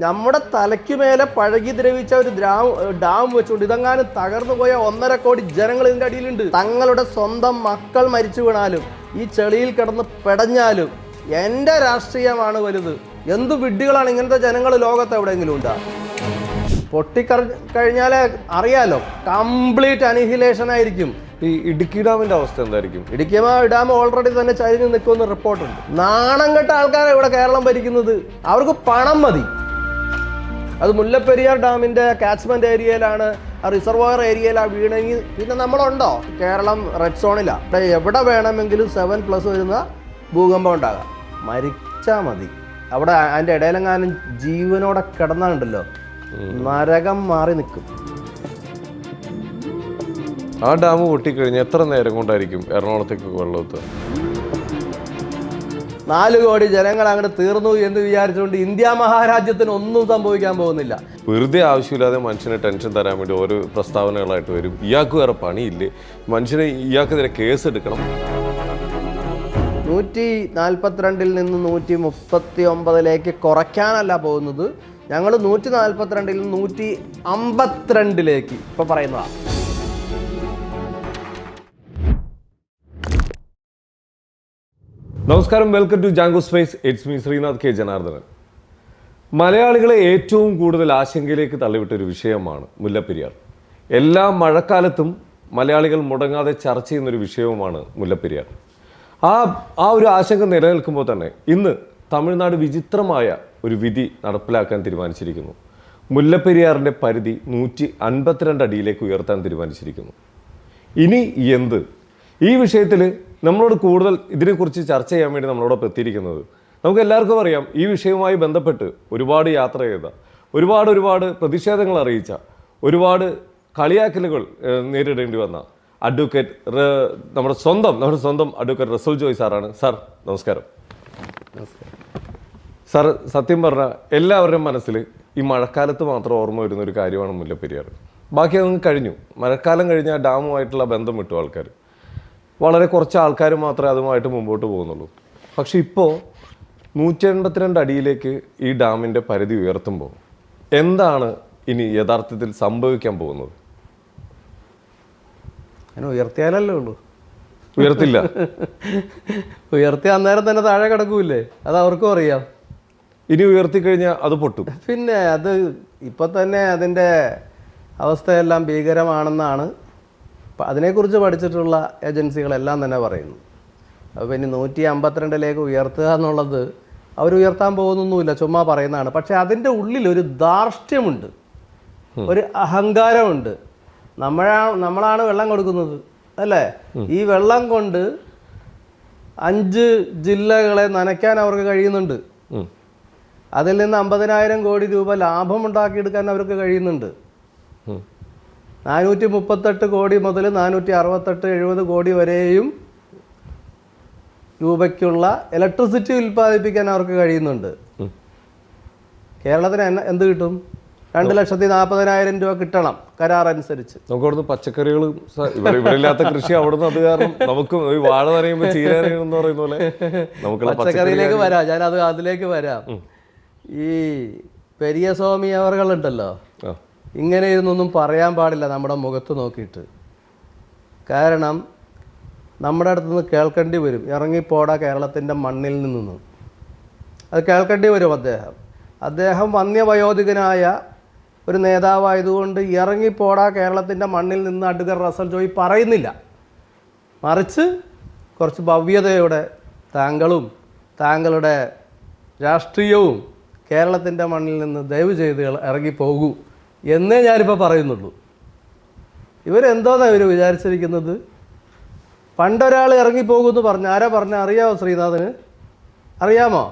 നമ്മുടെ തലയ്ക്ക് മേലെ പഴകി ദ്രവിച്ച ഒരു ഡാം വെച്ചുകൊണ്ട് ഇതെങ്ങാനും തകർന്നു പോയ 1.5 കോടി ജനങ്ങൾ ഇതിൻ്റെ അടിയിലുണ്ട്. തങ്ങളുടെ സ്വന്തം മക്കൾ മരിച്ചു വീണാലും ഈ ചെളിയിൽ കിടന്ന് പെടഞ്ഞാലും എൻ്റെ രാഷ്ട്രീയമാണ് വലുത്. എന്ത് വിഡ്ഢികളാണ് ഇങ്ങനത്തെ ജനങ്ങൾ ലോകത്ത് എവിടെയെങ്കിലും ഉണ്ടാ? പൊട്ടിക്കഴിഞ്ഞാലേ അറിയാലോ, കംപ്ലീറ്റ് അനിഹിലേഷൻ ആയിരിക്കും. ഈ ഇടുക്കി ഡാമിന്റെ അവസ്ഥ എന്തായിരിക്കും? ഇടുക്കി ഡാം ഓൾറെഡി തന്നെ ചരിഞ്ഞ് നിൽക്കുമെന്ന് റിപ്പോർട്ടുണ്ട്. നാണം കെട്ട ആൾക്കാരാണ് ഇവിടെ കേരളം ഭരിക്കുന്നത്. അവർക്ക് പണം മതി. അത് മുല്ലപ്പെരിയാർ ഡാമിന്റെ കാച്ച്മെന്റ് ഏരിയയിലാണ്, റിസർവോയർ ഏരിയയിലാണ് വീണെങ്കിൽ പിന്നെ നമ്മളുണ്ടോ? കേരളം റെഡ് സോണിലാണ്. എവിടെ വേണമെങ്കിലും 7+ വരുന്ന ഭൂകമ്പം ഉണ്ടാകാം. മരിച്ചാൽ മതി. അവിടെ അതിൻ്റെ ഇടയിലെങ്ങാനും ജീവനോടെ കിടന്നാലുണ്ടല്ലോ, നരകം മാറി നിൽക്കും. ആ ഡാം പൊട്ടിക്കഴിഞ്ഞാൽ എത്ര നേരം കൊണ്ടായിരിക്കും എറണാകുളത്തേക്ക് വെള്ളമെത്തുക? 4 കോടി ജനങ്ങൾ അങ്ങോട്ട് തീർന്നു എന്ന് വിചാരിച്ചുകൊണ്ട് ഇന്ത്യ മഹാരാജ്യത്തിന് ഒന്നും സംഭവിക്കാൻ പോകുന്നില്ല. വെറുതെ ആവശ്യമില്ലാതെ മനുഷ്യന് ടെൻഷൻ തരാൻ വേണ്ടി ഓരോ പ്രസ്താവനകളായിട്ട് വരും. ഇയാൾക്ക് വേറെ പണിയില്ലേ? മനുഷ്യന് ഇയാൾക്കെതിരെ കേസ് എടുക്കണം. 142 നിന്ന് 139 കുറയ്ക്കാനല്ല പോകുന്നത്. ഞങ്ങൾ 142 നിന്ന് 152 ഇപ്പൊ പറയുന്നതാണ്. നമസ്കാരം, welcome to Jango Space. It's me Sreenath K Janardhanan. മലയാളികളെ ഏറ്റവും കൂടുതൽ ആശങ്കയിലേക്ക് തള്ളിവിട്ട ഒരു വിഷയമാണ് മുല്ലപ്പെരിയാർ. എല്ലാ മഴക്കാലത്തും മലയാളികൾ മുടങ്ങാതെ ചർച്ച ചെയ്യുന്നൊരു വിഷയവുമാണ് മുല്ലപ്പെരിയാർ. ആ ഒരു ആശങ്ക നിലനിൽക്കുമ്പോൾ തന്നെ ഇന്ന് തമിഴ്നാട് വിചിത്രമായ ഒരു വിധി നടപ്പിലാക്കാൻ തീരുമാനിച്ചിരിക്കുന്നു. മുല്ലപ്പെരിയാറിൻ്റെ പരിധി 152 അടിയിലേക്ക് ഉയർത്താൻ തീരുമാനിച്ചിരിക്കുന്നു. ഇനി എന്ത്? ഈ വിഷയത്തിൽ നമ്മളോട് കൂടുതൽ ഇതിനെക്കുറിച്ച് ചർച്ച ചെയ്യാൻ വേണ്ടി നമ്മളോടൊപ്പം എത്തിയിരിക്കുന്നത്, നമുക്ക് എല്ലാവർക്കും അറിയാം, ഈ വിഷയവുമായി ബന്ധപ്പെട്ട് ഒരുപാട് യാത്ര ചെയ്ത, ഒരുപാട് പ്രതിഷേധങ്ങൾ അറിയിച്ച, ഒരുപാട് കളിയാക്കലുകൾ നേരിടേണ്ടി വന്ന നമ്മുടെ സ്വന്തം അഡ്വക്കേറ്റ് റസൂൽ ജോയ് സാറാണ്. സാർ നമസ്കാരം. സാർ, സത്യം പറഞ്ഞാൽ എല്ലാവരുടെയും മനസ്സിൽ ഈ മഴക്കാലത്ത് മാത്രം ഓർമ്മ വരുന്ന ഒരു കാര്യമാണ് മുല്ലപ്പെരിയാർ. ബാക്കി അതങ്ങ് കഴിഞ്ഞു. മഴക്കാലം കഴിഞ്ഞാൽ ഡാമുമായിട്ടുള്ള ബന്ധം വിട്ടു ആൾക്കാർ. വളരെ കുറച്ച് ആൾക്കാർ മാത്രമേ അതുമായിട്ട് മുമ്പോട്ട് പോകുന്നുള്ളൂ. പക്ഷെ ഇപ്പോൾ 182 അടിയിലേക്ക് ഈ ഡാമിൻ്റെ പരിധി ഉയർത്തുമ്പോൾ എന്താണ് ഇനി യഥാർത്ഥത്തിൽ സംഭവിക്കാൻ പോകുന്നത്? അങ്ങനെ ഉയർത്തിയാലല്ലേ ഉള്ളൂ, ഉയർത്തില്ല. ഉയർത്തി അന്നേരം തന്നെ താഴെ കിടക്കൂലേ? അത് അവർക്കും അറിയാം. ഇനി ഉയർത്തിക്കഴിഞ്ഞാൽ അത് പൊട്ടും. പിന്നെ അത് ഇപ്പം തന്നെ അതിൻ്റെ അവസ്ഥയെല്ലാം ഭീകരമാണെന്നാണ് അതിനെക്കുറിച്ച് പഠിച്ചിട്ടുള്ള ഏജൻസികളെല്ലാം തന്നെ പറയുന്നു. അപ്പോൾ ഇനി 152 ഉയർത്തുക എന്നുള്ളത് അവർ ഉയർത്താൻ പോകുന്നൊന്നുമില്ല, ചുമ്മാ പറയുന്നതാണ്. പക്ഷേ അതിൻ്റെ ഉള്ളിൽ ഒരു ധാർഷ്ട്യമുണ്ട്, ഒരു അഹങ്കാരമുണ്ട്. നമ്മളാണ് വെള്ളം കൊടുക്കുന്നത്, അല്ലേ? ഈ വെള്ളം കൊണ്ട് 5 ജില്ലകളെ നനയ്ക്കാൻ അവർക്ക് കഴിയുന്നുണ്ട്. അതിൽ നിന്ന് 50,000 കോടി രൂപ ലാഭം ഉണ്ടാക്കിയെടുക്കാൻ അവർക്ക് കഴിയുന്നുണ്ട്. 438 കോടി മുതൽ 468-70 കോടി വരെയും രൂപയ്ക്കുള്ള ഇലക്ട്രിസിറ്റി ഉൽപ്പാദിപ്പിക്കാൻ അവർക്ക് കഴിയുന്നുണ്ട്. കേരളത്തിന് എന്ത് കിട്ടും? 2,40,000 രൂപ കിട്ടണം കരാർ അനുസരിച്ച്. നമുക്ക് അവിടുന്ന് പച്ചക്കറികൾ ഇവിടെയില്ലാത്ത കൃഷി അവിടുന്ന്, അത് കാരണം നമുക്ക് വാഴ നനയുമ്പോൾ ചീരാനെന്ന് പറയുന്ന പോലെ നമുക്ക് പച്ചക്കറിയിലേക്ക് വരാം. ഞാൻ അതിലേക്ക് വരാം. ഈ പെരിയസ്വാമി അവർകളുണ്ടല്ലോ, ഇങ്ങനെ ഇരുന്നൊന്നും പറയാൻ പാടില്ല നമ്മുടെ മുഖത്ത് നോക്കിയിട്ട്. കാരണം നമ്മുടെ അടുത്ത് നിന്ന് കേൾക്കേണ്ടി വരും, ഇറങ്ങിപ്പോടാ കേരളത്തിൻ്റെ മണ്ണിൽ നിന്ന്. അത് കേൾക്കേണ്ടി വരും. അദ്ദേഹം വന്യവയോധികനായ ഒരു നേതാവായതുകൊണ്ട് ഇറങ്ങിപ്പോടാ കേരളത്തിൻ്റെ മണ്ണിൽ നിന്ന് അഡ്വക്കേറ്റ് റസൂൽ ജോയ് പറയുന്നില്ല. മറിച്ച് കുറച്ച് ഭവ്യതയോടെ താങ്കളുടെ രാഷ്ട്രീയവും കേരളത്തിൻ്റെ മണ്ണിൽ നിന്ന് ദയവ് ചെയ്ത് ഇറങ്ങിപ്പോകൂ എന്നേ ഞാനിപ്പോൾ പറയുന്നുള്ളൂ. ഇവരെന്തോന്നാണ് ഇവർ വിചാരിച്ചിരിക്കുന്നത്? പണ്ടൊരാൾ ഇറങ്ങിപ്പോകുമെന്ന് പറഞ്ഞു. ആരാ പറഞ്ഞ അറിയാമോ? ശ്രീനാഥന് അറിയാമോ?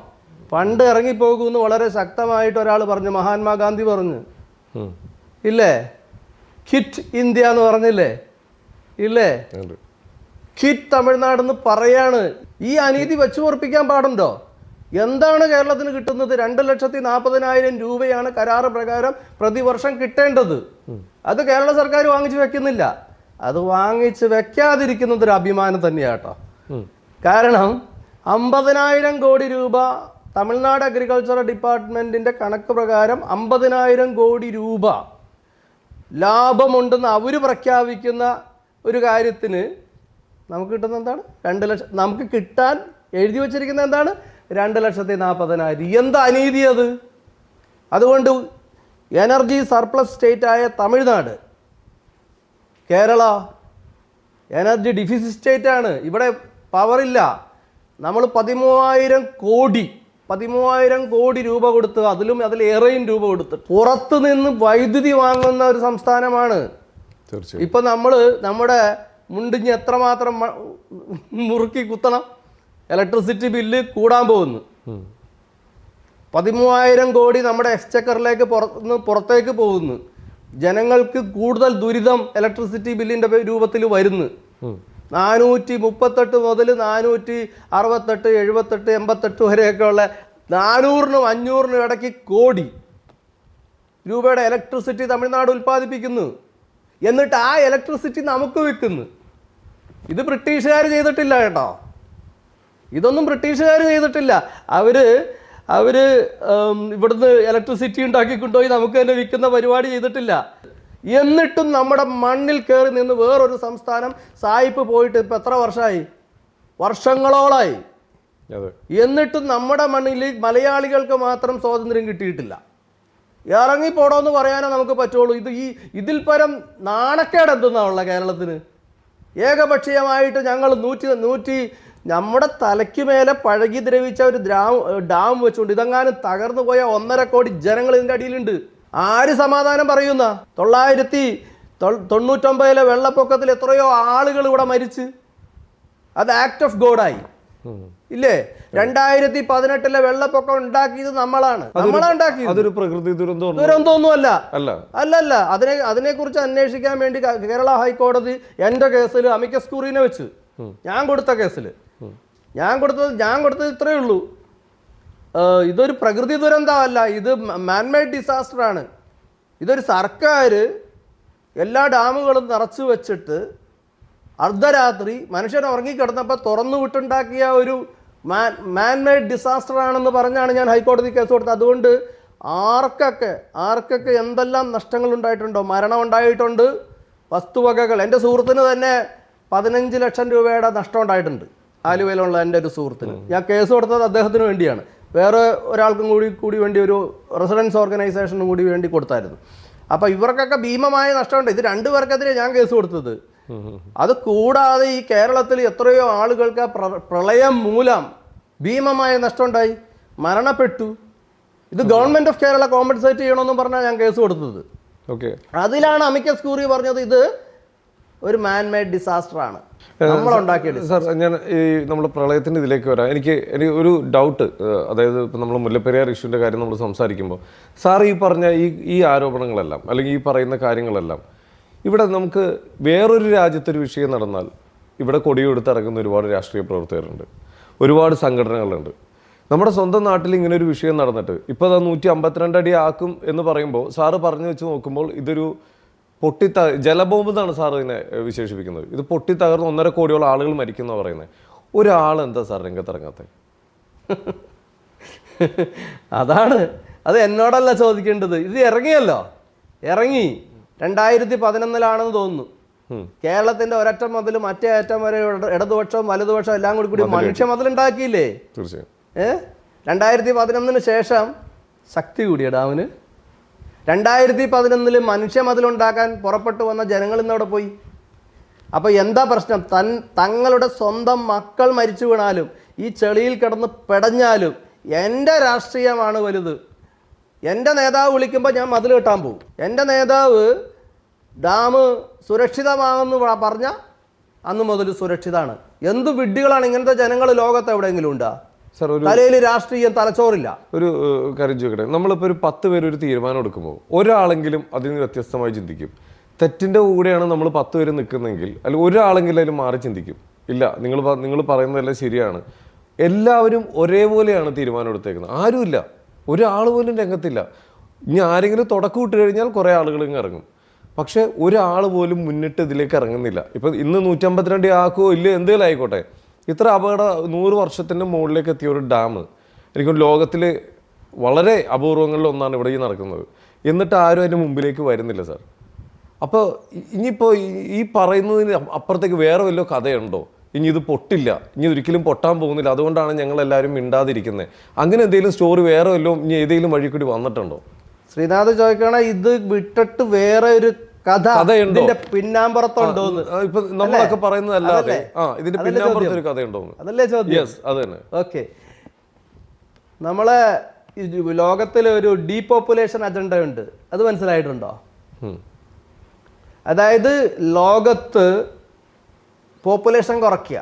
പണ്ട് ഇറങ്ങിപ്പോകുമെന്ന് വളരെ ശക്തമായിട്ട് ഒരാൾ പറഞ്ഞു. മഹാത്മാഗാന്ധി പറഞ്ഞു, ഇല്ലേ? ക്വിറ്റ് ഇന്ത്യ എന്ന് പറഞ്ഞില്ലേ? ഇല്ലേ? ക്വിറ്റ് തമിഴ്നാടെന്ന് പറയാണ്. ഈ അനീതി വെച്ചു പൊറപ്പിക്കാൻ പാടുണ്ടോ? എന്താണ് കേരളത്തിന് കിട്ടുന്നത്? 2,40,000 രൂപയാണ് കരാറ് പ്രകാരം പ്രതിവർഷം കിട്ടേണ്ടത്. അത് കേരള സർക്കാർ വാങ്ങിച്ചു വെക്കുന്നില്ല. അത് വാങ്ങിച്ച് വെക്കാതിരിക്കുന്നത് ഒരു അഭിമാനം തന്നെയാട്ടോ. കാരണം 50,000 കോടി രൂപ തമിഴ്നാട് അഗ്രികൾച്ചർ ഡിപ്പാർട്ട്മെൻറ്റിൻ്റെ കണക്ക് പ്രകാരം 50,000 കോടി രൂപ ലാഭമുണ്ടെന്ന് അവർ പ്രഖ്യാപിക്കുന്ന ഒരു കാര്യത്തിന് നമുക്ക് കിട്ടുന്ന എന്താണ് 2 ലക്ഷം. നമുക്ക് കിട്ടാൻ എഴുതി വച്ചിരിക്കുന്നത് എന്താണ് 2,40,000. എന്താ അനീതി അത്? അതുകൊണ്ട് എനർജി സർപ്ലസ് സ്റ്റേറ്റായ തമിഴ്നാട്, കേരള എനർജി ഡെഫിസിറ്റ് സ്റ്റേറ്റാണ്. ഇവിടെ പവറില്ല. നമ്മൾ 13,000 കോടി രൂപ കൊടുത്ത്, അതിലേറെയും രൂപ കൊടുത്ത് പുറത്ത് നിന്ന് വൈദ്യുതി വാങ്ങുന്ന ഒരു സംസ്ഥാനമാണ്. തീർച്ചയായും. ഇപ്പം നമ്മുടെ മുണ്ടിഞ്ഞ് എത്രമാത്രം മുറുക്കി കുത്തണം, ഇലക്ട്രിസിറ്റി ബില്ല് കൂടാൻ പോകുന്നു. 13,000 കോടി നമ്മുടെ എക്സ്ചക്കറിലേക്ക് പുറത്തേക്ക് പോകുന്നു. ജനങ്ങൾക്ക് കൂടുതൽ ദുരിതം ഇലക്ട്രിസിറ്റി ബില്ലിൻ്റെ രൂപത്തിൽ വരുന്നു. 438 മുതൽ 468, 78, 88 വരെയൊക്കെ ഉള്ള 400-നും 500-നും ഇടയ്ക്ക് കോടി രൂപയുടെ ഇലക്ട്രിസിറ്റി തമിഴ്നാട് ഉൽപ്പാദിപ്പിക്കുന്നു. എന്നിട്ട് ആ ഇലക്ട്രിസിറ്റി നമുക്ക് വിൽക്കുന്നു. ഇത് ബ്രിട്ടീഷുകാർ ചെയ്തിട്ടില്ല കേട്ടോ. ഇതൊന്നും ബ്രിട്ടീഷുകാർ ചെയ്തിട്ടില്ല. അവർ ഇവിടുന്ന് ഇലക്ട്രിസിറ്റി ഉണ്ടാക്കിക്കൊണ്ടുപോയി നമുക്ക് തന്നെ വിൽക്കുന്ന പരിപാടി ചെയ്തിട്ടില്ല. എന്നിട്ടും നമ്മുടെ മണ്ണിൽ കയറി നിന്ന് വേറൊരു സംസ്ഥാനം സായിപ്പ് പോയിട്ട് ഇപ്പം എത്ര വർഷമായി? വർഷങ്ങളോളായി. എന്നിട്ടും നമ്മുടെ മണ്ണിൽ മലയാളികൾക്ക് മാത്രം സ്വാതന്ത്ര്യം കിട്ടിയിട്ടില്ല. ഇറങ്ങിപ്പോടോന്ന് പറയാനേ നമുക്ക് പറ്റുള്ളൂ. ഇതിൽ പരം നാണക്കേട് എന്തെന്നാണുള്ള കേരളത്തിന്? ഏകപക്ഷീയമായിട്ട് ഞങ്ങൾ നമ്മുടെ തലയ്ക്ക് മേലെ പഴകി ദ്രവിച്ച ഒരു ഡാം വെച്ചുകൊണ്ട് ഇതെങ്ങാനും തകർന്നു പോയ 1.5 കോടി ജനങ്ങൾ ഇതിൻ്റെ അടിയിലുണ്ട്. ആര് സമാധാനം പറയുന്ന? 999 വെള്ളപ്പൊക്കത്തിൽ എത്രയോ ആളുകൾ ഇവിടെ മരിച്ച്. അത് ആക്ട് ഓഫ് ഗോഡായി ഇല്ലേ? 2018 വെള്ളപ്പൊക്കം ഉണ്ടാക്കിയത് നമ്മളാണ്. ഉണ്ടാക്കിയത്. അതൊരു പ്രകൃതി ദുരന്തമൊന്നുമല്ല. അല്ലല്ല. അതിനെക്കുറിച്ച് അന്വേഷിക്കാൻ വേണ്ടി കേരള ഹൈക്കോടതി എൻ്റെ കേസിൽ അമിക്കസ് ക്യൂറിനെ വെച്ച് ഞാൻ കൊടുത്ത കേസിൽ ഞാൻ കൊടുത്തത് ഇത്രയേ ഉള്ളൂ. ഇതൊരു പ്രകൃതി ദുരന്തമല്ല, ഇത് മാൻമെയ്ഡ് ഡിസാസ്റ്ററാണ്. ഇതൊരു സർക്കാർ എല്ലാ ഡാമുകളും നിറച്ചു വെച്ചിട്ട് അർദ്ധരാത്രി മനുഷ്യൻ ഉറങ്ങിക്കിടന്നപ്പോൾ തുറന്നു വിട്ടുണ്ടാക്കിയ ഒരു മാൻമെയ്ഡ് ഡിസാസ്റ്റർ ആണെന്ന് പറഞ്ഞാണ് ഞാൻ ഹൈക്കോടതി കേസ് കൊടുത്തത്. അതുകൊണ്ട് ആർക്കൊക്കെ എന്തെല്ലാം നഷ്ടങ്ങൾ ഉണ്ടായിട്ടുണ്ടോ, മരണം ഉണ്ടായിട്ടുണ്ട്, വസ്തുവകകൾ. എൻ്റെ സുഹൃത്തിന് തന്നെ 15 ലക്ഷം രൂപയുടെ നഷ്ടം ഉണ്ടായിട്ടുണ്ട്. ആലുവയിലുള്ള എൻ്റെ ഒരു സുഹൃത്തിന്. ഞാൻ കേസ് കൊടുത്തത് അദ്ദേഹത്തിന് വേണ്ടിയാണ്. വേറെ ഒരാൾക്കും കൂടി വേണ്ടി, ഒരു റെസിഡൻസ് ഓർഗനൈസേഷനും കൂടി വേണ്ടി കൊടുത്തായിരുന്നു. അപ്പോൾ ഇവർക്കൊക്കെ ഭീമമായ നഷ്ടമുണ്ട്. ഇത് 2 പേർക്കെതിരെ ഞാൻ കേസ് കൊടുത്തത്. അത് കൂടാതെ ഈ കേരളത്തിൽ എത്രയോ ആളുകൾക്ക് പ്രളയം മൂലം ഭീമമായ നഷ്ടമുണ്ടായി, മരണപ്പെട്ടു. ഇത് ഗവൺമെൻറ് ഓഫ് കേരള കോമ്പൻസേറ്റ് ചെയ്യണമെന്ന് പറഞ്ഞാൽ ഞാൻ കേസ് കൊടുത്തത്. അതിലാണ് അമിക്കസ് ക്യൂറി പറഞ്ഞത് ഇത് ഒരു മാൻമെയ്ഡ് ഡിസാസ്റ്റർ ആണ്, നമ്മളുണ്ടാക്കിയത്. സാർ, ഞാൻ നമ്മൾ പ്രളയത്തിൻ്റെ ഇതിലേക്ക് വരാം. എനിക്ക് ഒരു ഡൗട്ട്. അതായത് ഇപ്പം നമ്മൾ മുല്ലപ്പെരിയാർ ഇഷ്യൂവിൻ്റെ കാര്യം നമ്മൾ സംസാരിക്കുമ്പോൾ സാർ ഈ പറഞ്ഞ ഈ ആരോപണങ്ങളെല്ലാം അല്ലെങ്കിൽ ഈ പറയുന്ന കാര്യങ്ങളെല്ലാം ഇവിടെ നമുക്ക് വേറൊരു രാജ്യത്തൊരു വിഷയം നടന്നാൽ ഇവിടെ കൊടിയെടുത്ത് ഇറങ്ങുന്ന ഒരുപാട് രാഷ്ട്രീയ പ്രവർത്തകരുണ്ട്, ഒരുപാട് സംഘടനകളുണ്ട്. നമ്മുടെ സ്വന്തം നാട്ടിൽ ഇങ്ങനെ ഒരു വിഷയം നടന്നിട്ട് ഇപ്പോൾ അത് 152 അടി ആക്കും എന്ന് പറയുമ്പോൾ സാറ് പറഞ്ഞു വെച്ച് നോക്കുമ്പോൾ ഇതൊരു ജലബോംബ് എന്നാണ് സാർ ഇതിനെ വിശേഷിപ്പിക്കുന്നത്. ഇത് പൊട്ടിത്തകർന്ന് 1.5 കോടിയോളം ആളുകൾ മരിക്കുന്ന പറയുന്നത്. ഒരാൾ എന്താ സാർ രംഗത്തിറങ്ങാത്തത്? അത് എന്നോടല്ല ചോദിക്കേണ്ടത്. ഇത് ഇറങ്ങി 2011 തോന്നുന്നു. കേരളത്തിന്റെ ഒരറ്റം മുതൽ മറ്റേ അറ്റം വരെ ഇടതുപക്ഷവും വലതുപക്ഷവും എല്ലാം കൂടി മനുഷ്യ മതിലുണ്ടാക്കിയില്ലേ? തീർച്ചയായും. 2011 ശേഷം ശക്തി കൂടിയ ഡാമിന്. 2011 മനുഷ്യ മതിലുണ്ടാക്കാൻ പുറപ്പെട്ടു വന്ന ജനങ്ങൾ ഇന്നവിടെ പോയി. അപ്പോൾ എന്താ പ്രശ്നം? തങ്ങളുടെ സ്വന്തം മക്കൾ മരിച്ചു വീണാലും ഈ ചെളിയിൽ കിടന്ന് പെടഞ്ഞാലും എൻ്റെ രാഷ്ട്രീയമാണ് വലുത്. എൻ്റെ നേതാവ് വിളിക്കുമ്പോൾ ഞാൻ മതിൽ കെട്ടാൻ പോകും. എൻ്റെ നേതാവ് ഡാം സുരക്ഷിതമാണെന്ന് പറഞ്ഞാൽ അന്ന് മുതൽ സുരക്ഷിതമാണ്. എന്ത് വിഡ്ഢികളാണ് ഇങ്ങനത്തെ ജനങ്ങൾ ലോകത്ത് എവിടെയെങ്കിലും ഉണ്ടാ? തലയിൽ രാഷ്ട്രീയം തലച്ചോറില്ല. ഒരു കാര്യം ചോദിക്കട്ടെ, നമ്മളിപ്പോൾ ഒരു 10 പേര് ഒരു തീരുമാനം എടുക്കുമ്പോൾ ഒരാളെങ്കിലും അതിന് വ്യത്യസ്തമായി ചിന്തിക്കും. തെറ്റിൻ്റെ കൂടെയാണ് നമ്മൾ 10 പേര് നിൽക്കുന്നതെങ്കിൽ അല്ലെങ്കിൽ ഒരാളെങ്കിലും അതിൽ മാറി ചിന്തിക്കും. ഇല്ല, നിങ്ങൾ പറയുന്നതെല്ലാം ശരിയാണ്, എല്ലാവരും ഒരേപോലെയാണ് തീരുമാനം എടുത്തേക്കുന്നത്. ആരുമില്ല, ഒരാൾ പോലും രംഗത്തില്ല. ഇനി ആരെങ്കിലും തുടക്കം ഇട്ട് കഴിഞ്ഞാൽ കുറേ ആളുകൾ ഇങ്ങ് ഇറങ്ങും. പക്ഷേ ഒരാൾ പോലും മുന്നിട്ട് ഇതിലേക്ക് ഇറങ്ങുന്നില്ല. ഇപ്പം ഇന്ന് 152 ആക്കുമോ ഇല്ലയോ എന്തെങ്കിലും ആയിക്കോട്ടെ, ഇത്ര 100 വർഷത്തിൻ്റെ മുകളിലേക്ക് എത്തിയ ഒരു ഡാം എനിക്കും ലോകത്തിൽ വളരെ അപൂർവങ്ങളിൽ ഒന്നാണ് ഇവിടെ ഈ നടക്കുന്നത്. എന്നിട്ട് ആരും അതിൻ്റെ മുമ്പിലേക്ക് വരുന്നില്ല സാർ. അപ്പോൾ ഇനിയിപ്പോൾ ഈ പറയുന്നതിന് അപ്പുറത്തേക്ക് വേറെ വല്ല കഥയുണ്ടോ? ഇനി ഇത് പൊട്ടില്ല, ഇനി ഒരിക്കലും പൊട്ടാൻ പോകുന്നില്ല, അതുകൊണ്ടാണ് ഞങ്ങളെല്ലാവരും മിണ്ടാതിരിക്കുന്നത്, അങ്ങനെ എന്തെങ്കിലും സ്റ്റോറി വേറെ വല്ലതും ഇനി ഏതെങ്കിലും വഴി കൂടി വന്നിട്ടുണ്ടോ? ശ്രീനാഥ് ചോദിക്കണ ഇത് വിട്ടിട്ട് വേറെ ഒരു കഥയുണ്ടോ, പിന്നാമ്പുറത്തുണ്ടോ? ഇപ്പൊ നമ്മളൊക്കെ പറയുന്നതല്ലാതെ ഇതിന്റെ പിന്നാമ്പുറത്ത് ഒരു കഥയുണ്ടോ? അതല്ലേ ചോദ്യം? യെസ്, അത് തന്നെ. ഓക്കെ, നമ്മളെ ലോകത്തിൽ ഒരു ഡീപോപ്പുലേഷൻ അജണ്ട ഉണ്ട്, അത് മനസ്സിലായിട്ടുണ്ടോ? അതായത് ലോകത്ത് പോപ്പുലേഷൻ കുറയ്ക്കുക,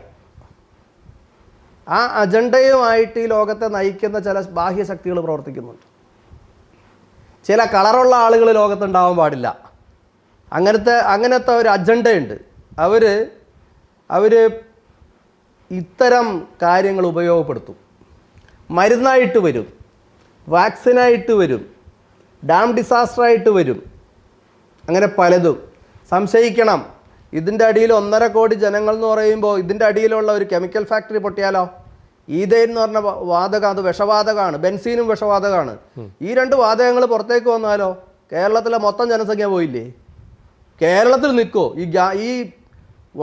ആ അജണ്ടയുമായിട്ട് ഈ ലോകത്തെ നയിക്കുന്ന ചില ബാഹ്യശക്തികൾ പ്രവർത്തിക്കുന്നുണ്ട്. ചില കളറുള്ള ആളുകൾ ലോകത്തുണ്ടാവാൻ പാടില്ല, അങ്ങനത്തെ ഒരു അജണ്ടയുണ്ട്. അവർ ഇത്തരം കാര്യങ്ങൾ ഉപയോഗപ്പെടുത്തും. മരുന്നായിട്ട് വരും, വാക്സിനായിട്ട് വരും, ഡാം ഡിസാസ്റ്ററായിട്ട് വരും, അങ്ങനെ പലതും. സംശയിക്കണം, ഇതിൻ്റെ അടിയിൽ 1.5 കോടി ജനങ്ങൾ എന്ന് പറയുമ്പോൾ ഇതിൻ്റെ അടിയിലുള്ള ഒരു കെമിക്കൽ ഫാക്ടറി പൊട്ടിയാലോ? ഈഥൈൻ എന്ന് പറഞ്ഞ വാതകം, അത് വിഷവാതകമാണ്. ബെൻസീനും വിഷവാതകമാണ്. ഈ 2 വാതകങ്ങൾ പുറത്തേക്ക് വന്നാലോ കേരളത്തിലെ മൊത്തം ജനസംഖ്യ പോയില്ലേ? കേരളത്തിൽ നിൽക്കോ? ഈ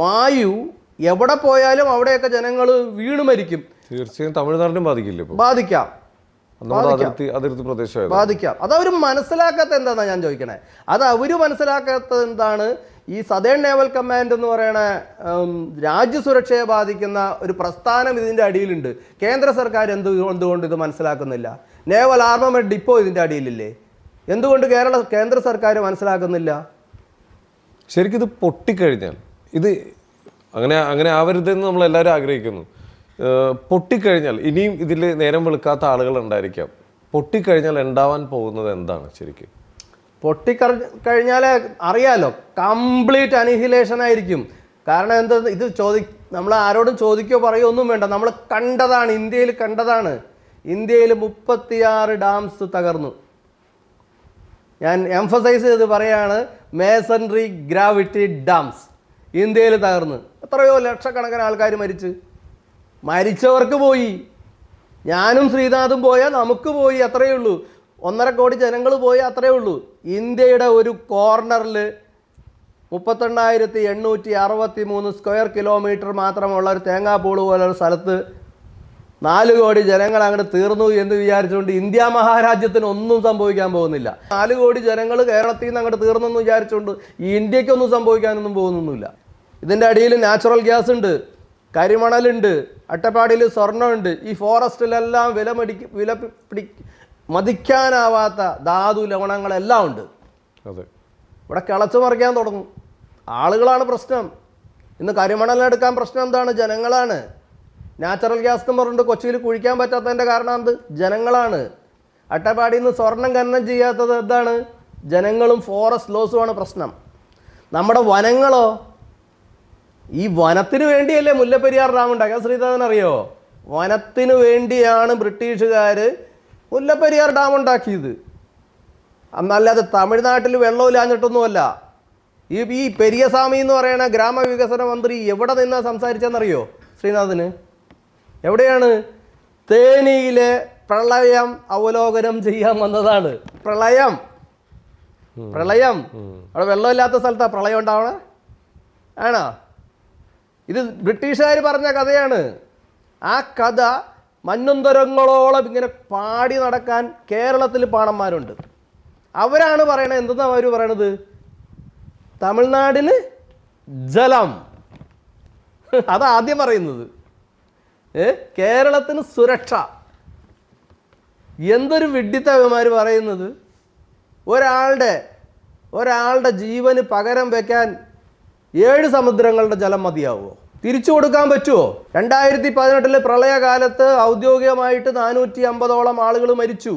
വായു എവിടെ പോയാലും അവിടെയൊക്കെ ജനങ്ങൾ വീണ് മരിക്കും. തീർച്ചയായും തമിഴ്നാടിനും ബാധിക്കില്ലേ? ബാധിക്കാം. അത് അവർ മനസ്സിലാക്കാത്ത എന്താണെന്നാണ് ഞാൻ ചോദിക്കണേ. അത് അവർ മനസ്സിലാക്കാത്തത് എന്താണ്? ഈ സദേൺ നേവൽ കമാൻഡ് എന്ന് പറയണ രാജ്യസുരക്ഷയെ ബാധിക്കുന്ന ഒരു പ്രസ്ഥാനം ഇതിൻ്റെ അടിയിലുണ്ട്. കേന്ദ്ര സർക്കാർ എന്തുകൊണ്ട് ഇത് മനസ്സിലാക്കുന്നില്ല? നേവൽ ആർമമെന്റ് ഡിപ്പോ ഇതിൻ്റെ അടിയിലില്ലേ? എന്തുകൊണ്ട് കേന്ദ്ര സർക്കാർ മനസ്സിലാക്കുന്നില്ല? ശരിക്കും ഇത് പൊട്ടിക്കഴിഞ്ഞാൽ ഇത് അങ്ങനെ ആവരുതെന്ന് നമ്മളെല്ലാവരും ആഗ്രഹിക്കുന്നു. പൊട്ടിക്കഴിഞ്ഞാൽ ഇനിയും ഇതിൽ നേരം വെളുക്കാത്ത ആളുകൾ ഉണ്ടായിരിക്കാം. പൊട്ടിക്കഴിഞ്ഞാൽ ഉണ്ടാവാൻ പോകുന്നത് എന്താണ്? ശരിക്കും പൊട്ടിക്കഴിഞ്ഞാൽ അറിയാലോ, കംപ്ലീറ്റ് അനിഹിലേഷൻ ആയിരിക്കും. കാരണം എന്താ, ഇത് നമ്മൾ ആരോടും ചോദിക്കുകയോ പറയുകയോ ഒന്നും വേണ്ട, നമ്മൾ കണ്ടതാണ്, ഇന്ത്യയിൽ കണ്ടതാണ്. ഇന്ത്യയിൽ 36 ഡാംസ് തകർന്നു. ഞാൻ എംഫസൈസ് ചെയ്ത് പറയാണ്, മേസൺറി ഗ്രാവിറ്റി ഡാംസ് ഇന്ത്യയിൽ തകർന്ന് എത്രയോ ലക്ഷക്കണക്കിന് ആൾക്കാർ മരിച്ചവർക്ക് പോയി. ഞാനും ശ്രീനാഥും പോയാൽ നമുക്ക് പോയി, അത്രയേ ഉള്ളൂ. 1.5 കോടി ജനങ്ങൾ പോയി, അത്രയേ ഉള്ളൂ. ഇന്ത്യയുടെ ഒരു കോർണറിൽ 3863 സ്ക്വയർ കിലോമീറ്റർ മാത്രമുള്ള ഒരു തേങ്ങാപ്പൂള് പോലൊരു സ്ഥലത്ത് 4 കോടി ജനങ്ങൾ അങ്ങോട്ട് തീർന്നു എന്ന് വിചാരിച്ചുകൊണ്ട് ഇന്ത്യ മഹാരാജ്യത്തിന് ഒന്നും സംഭവിക്കാൻ പോകുന്നില്ല. 4 കോടി ജനങ്ങൾ കേരളത്തിൽ നിന്ന് അങ്ങോട്ട് തീർന്നെന്ന് വിചാരിച്ചുകൊണ്ട് ഈ ഇന്ത്യക്കൊന്നും സംഭവിക്കാനൊന്നും പോകുന്നൊന്നുമില്ല. ഇതിൻ്റെ അടിയിൽ നാച്ചുറൽ ഗ്യാസ് ഉണ്ട്, കരിമണലുണ്ട്, അട്ടപ്പാടിയിൽ സ്വർണ്ണമുണ്ട്. ഈ ഫോറസ്റ്റിലെല്ലാം മതിക്കാനാവാത്ത ധാതു ലവണങ്ങളെല്ലാം ഉണ്ട്. ഇവിടെ കിളച്ചു മറിക്കാൻ തുടങ്ങും. ആളുകളാണ് പ്രശ്നം. ഇന്ന് കരിമണലെടുക്കാൻ പ്രശ്നം എന്താണ്? ജനങ്ങളാണ്. നാച്ചുറൽ ഗ്യാസ് എന്ന് പറഞ്ഞിട്ട് കൊച്ചിയിൽ കുഴിക്കാൻ പറ്റാത്തതിൻ്റെ കാരണം എന്ത്? ജനങ്ങളാണ്. അട്ടപ്പാടിയിൽ നിന്ന് സ്വർണം ഖനനം ചെയ്യാത്തത് എന്താണ്? ജനങ്ങളും ഫോറസ്റ്റ് ലോസുമാണ് പ്രശ്നം. നമ്മുടെ വനങ്ങളോ, ഈ വനത്തിന് വേണ്ടിയല്ലേ മുല്ലപ്പെരിയാർ ഡാം ഉണ്ടാക്കിയത്? ശ്രീനാഥൻ അറിയോ? വനത്തിന് വേണ്ടിയാണ് ബ്രിട്ടീഷുകാർ മുല്ലപ്പെരിയാർ ഡാം ഉണ്ടാക്കിയത്. അന്നല്ലാതെ തമിഴ്നാട്ടിൽ വെള്ളമില്ലാഞ്ഞിട്ടൊന്നുമല്ല. ഈ പെരിയസ്വാമി എന്ന് പറയുന്ന ഗ്രാമവികസന മന്ത്രി എവിടെ നിന്നാണ് സംസാരിച്ചെന്നറിയോ ശ്രീനാഥന്? എവിടെയാണ്? തേനിയിലെ പ്രളയം അവലോകനം ചെയ്യാൻ വന്നതാണ്. പ്രളയം അവിടെ വെള്ളമില്ലാത്ത സ്ഥലത്താണ് പ്രളയം ഉണ്ടാവണേ ആണോ? ഇത് ബ്രിട്ടീഷുകാർ പറഞ്ഞ കഥയാണ്. ആ കഥ മഞ്ഞുന്തരങ്ങളോളം ഇങ്ങനെ പാടി നടക്കാൻ കേരളത്തിൽ പാണന്മാരുണ്ട്. അവരാണ് പറയണത്. എന്തെന്നാണ് അവർ പറയണത്? തമിഴ്നാടിന് ജലം. അതാദ്യം പറയുന്നത്. കേരളത്തിന് സുരക്ഷ. എന്തൊരു വിഡ്ഢിത്തവന്മാർ പറയുന്നത്! ഒരാളുടെ ജീവന് പകരം വെക്കാൻ 7 സമുദ്രങ്ങളുടെ ജലം മതിയാവുമോ? തിരിച്ചു കൊടുക്കാൻ പറ്റുമോ? 2018 പ്രളയകാലത്ത് ഔദ്യോഗികമായിട്ട് 450ഓളം ആളുകൾ മരിച്ചു.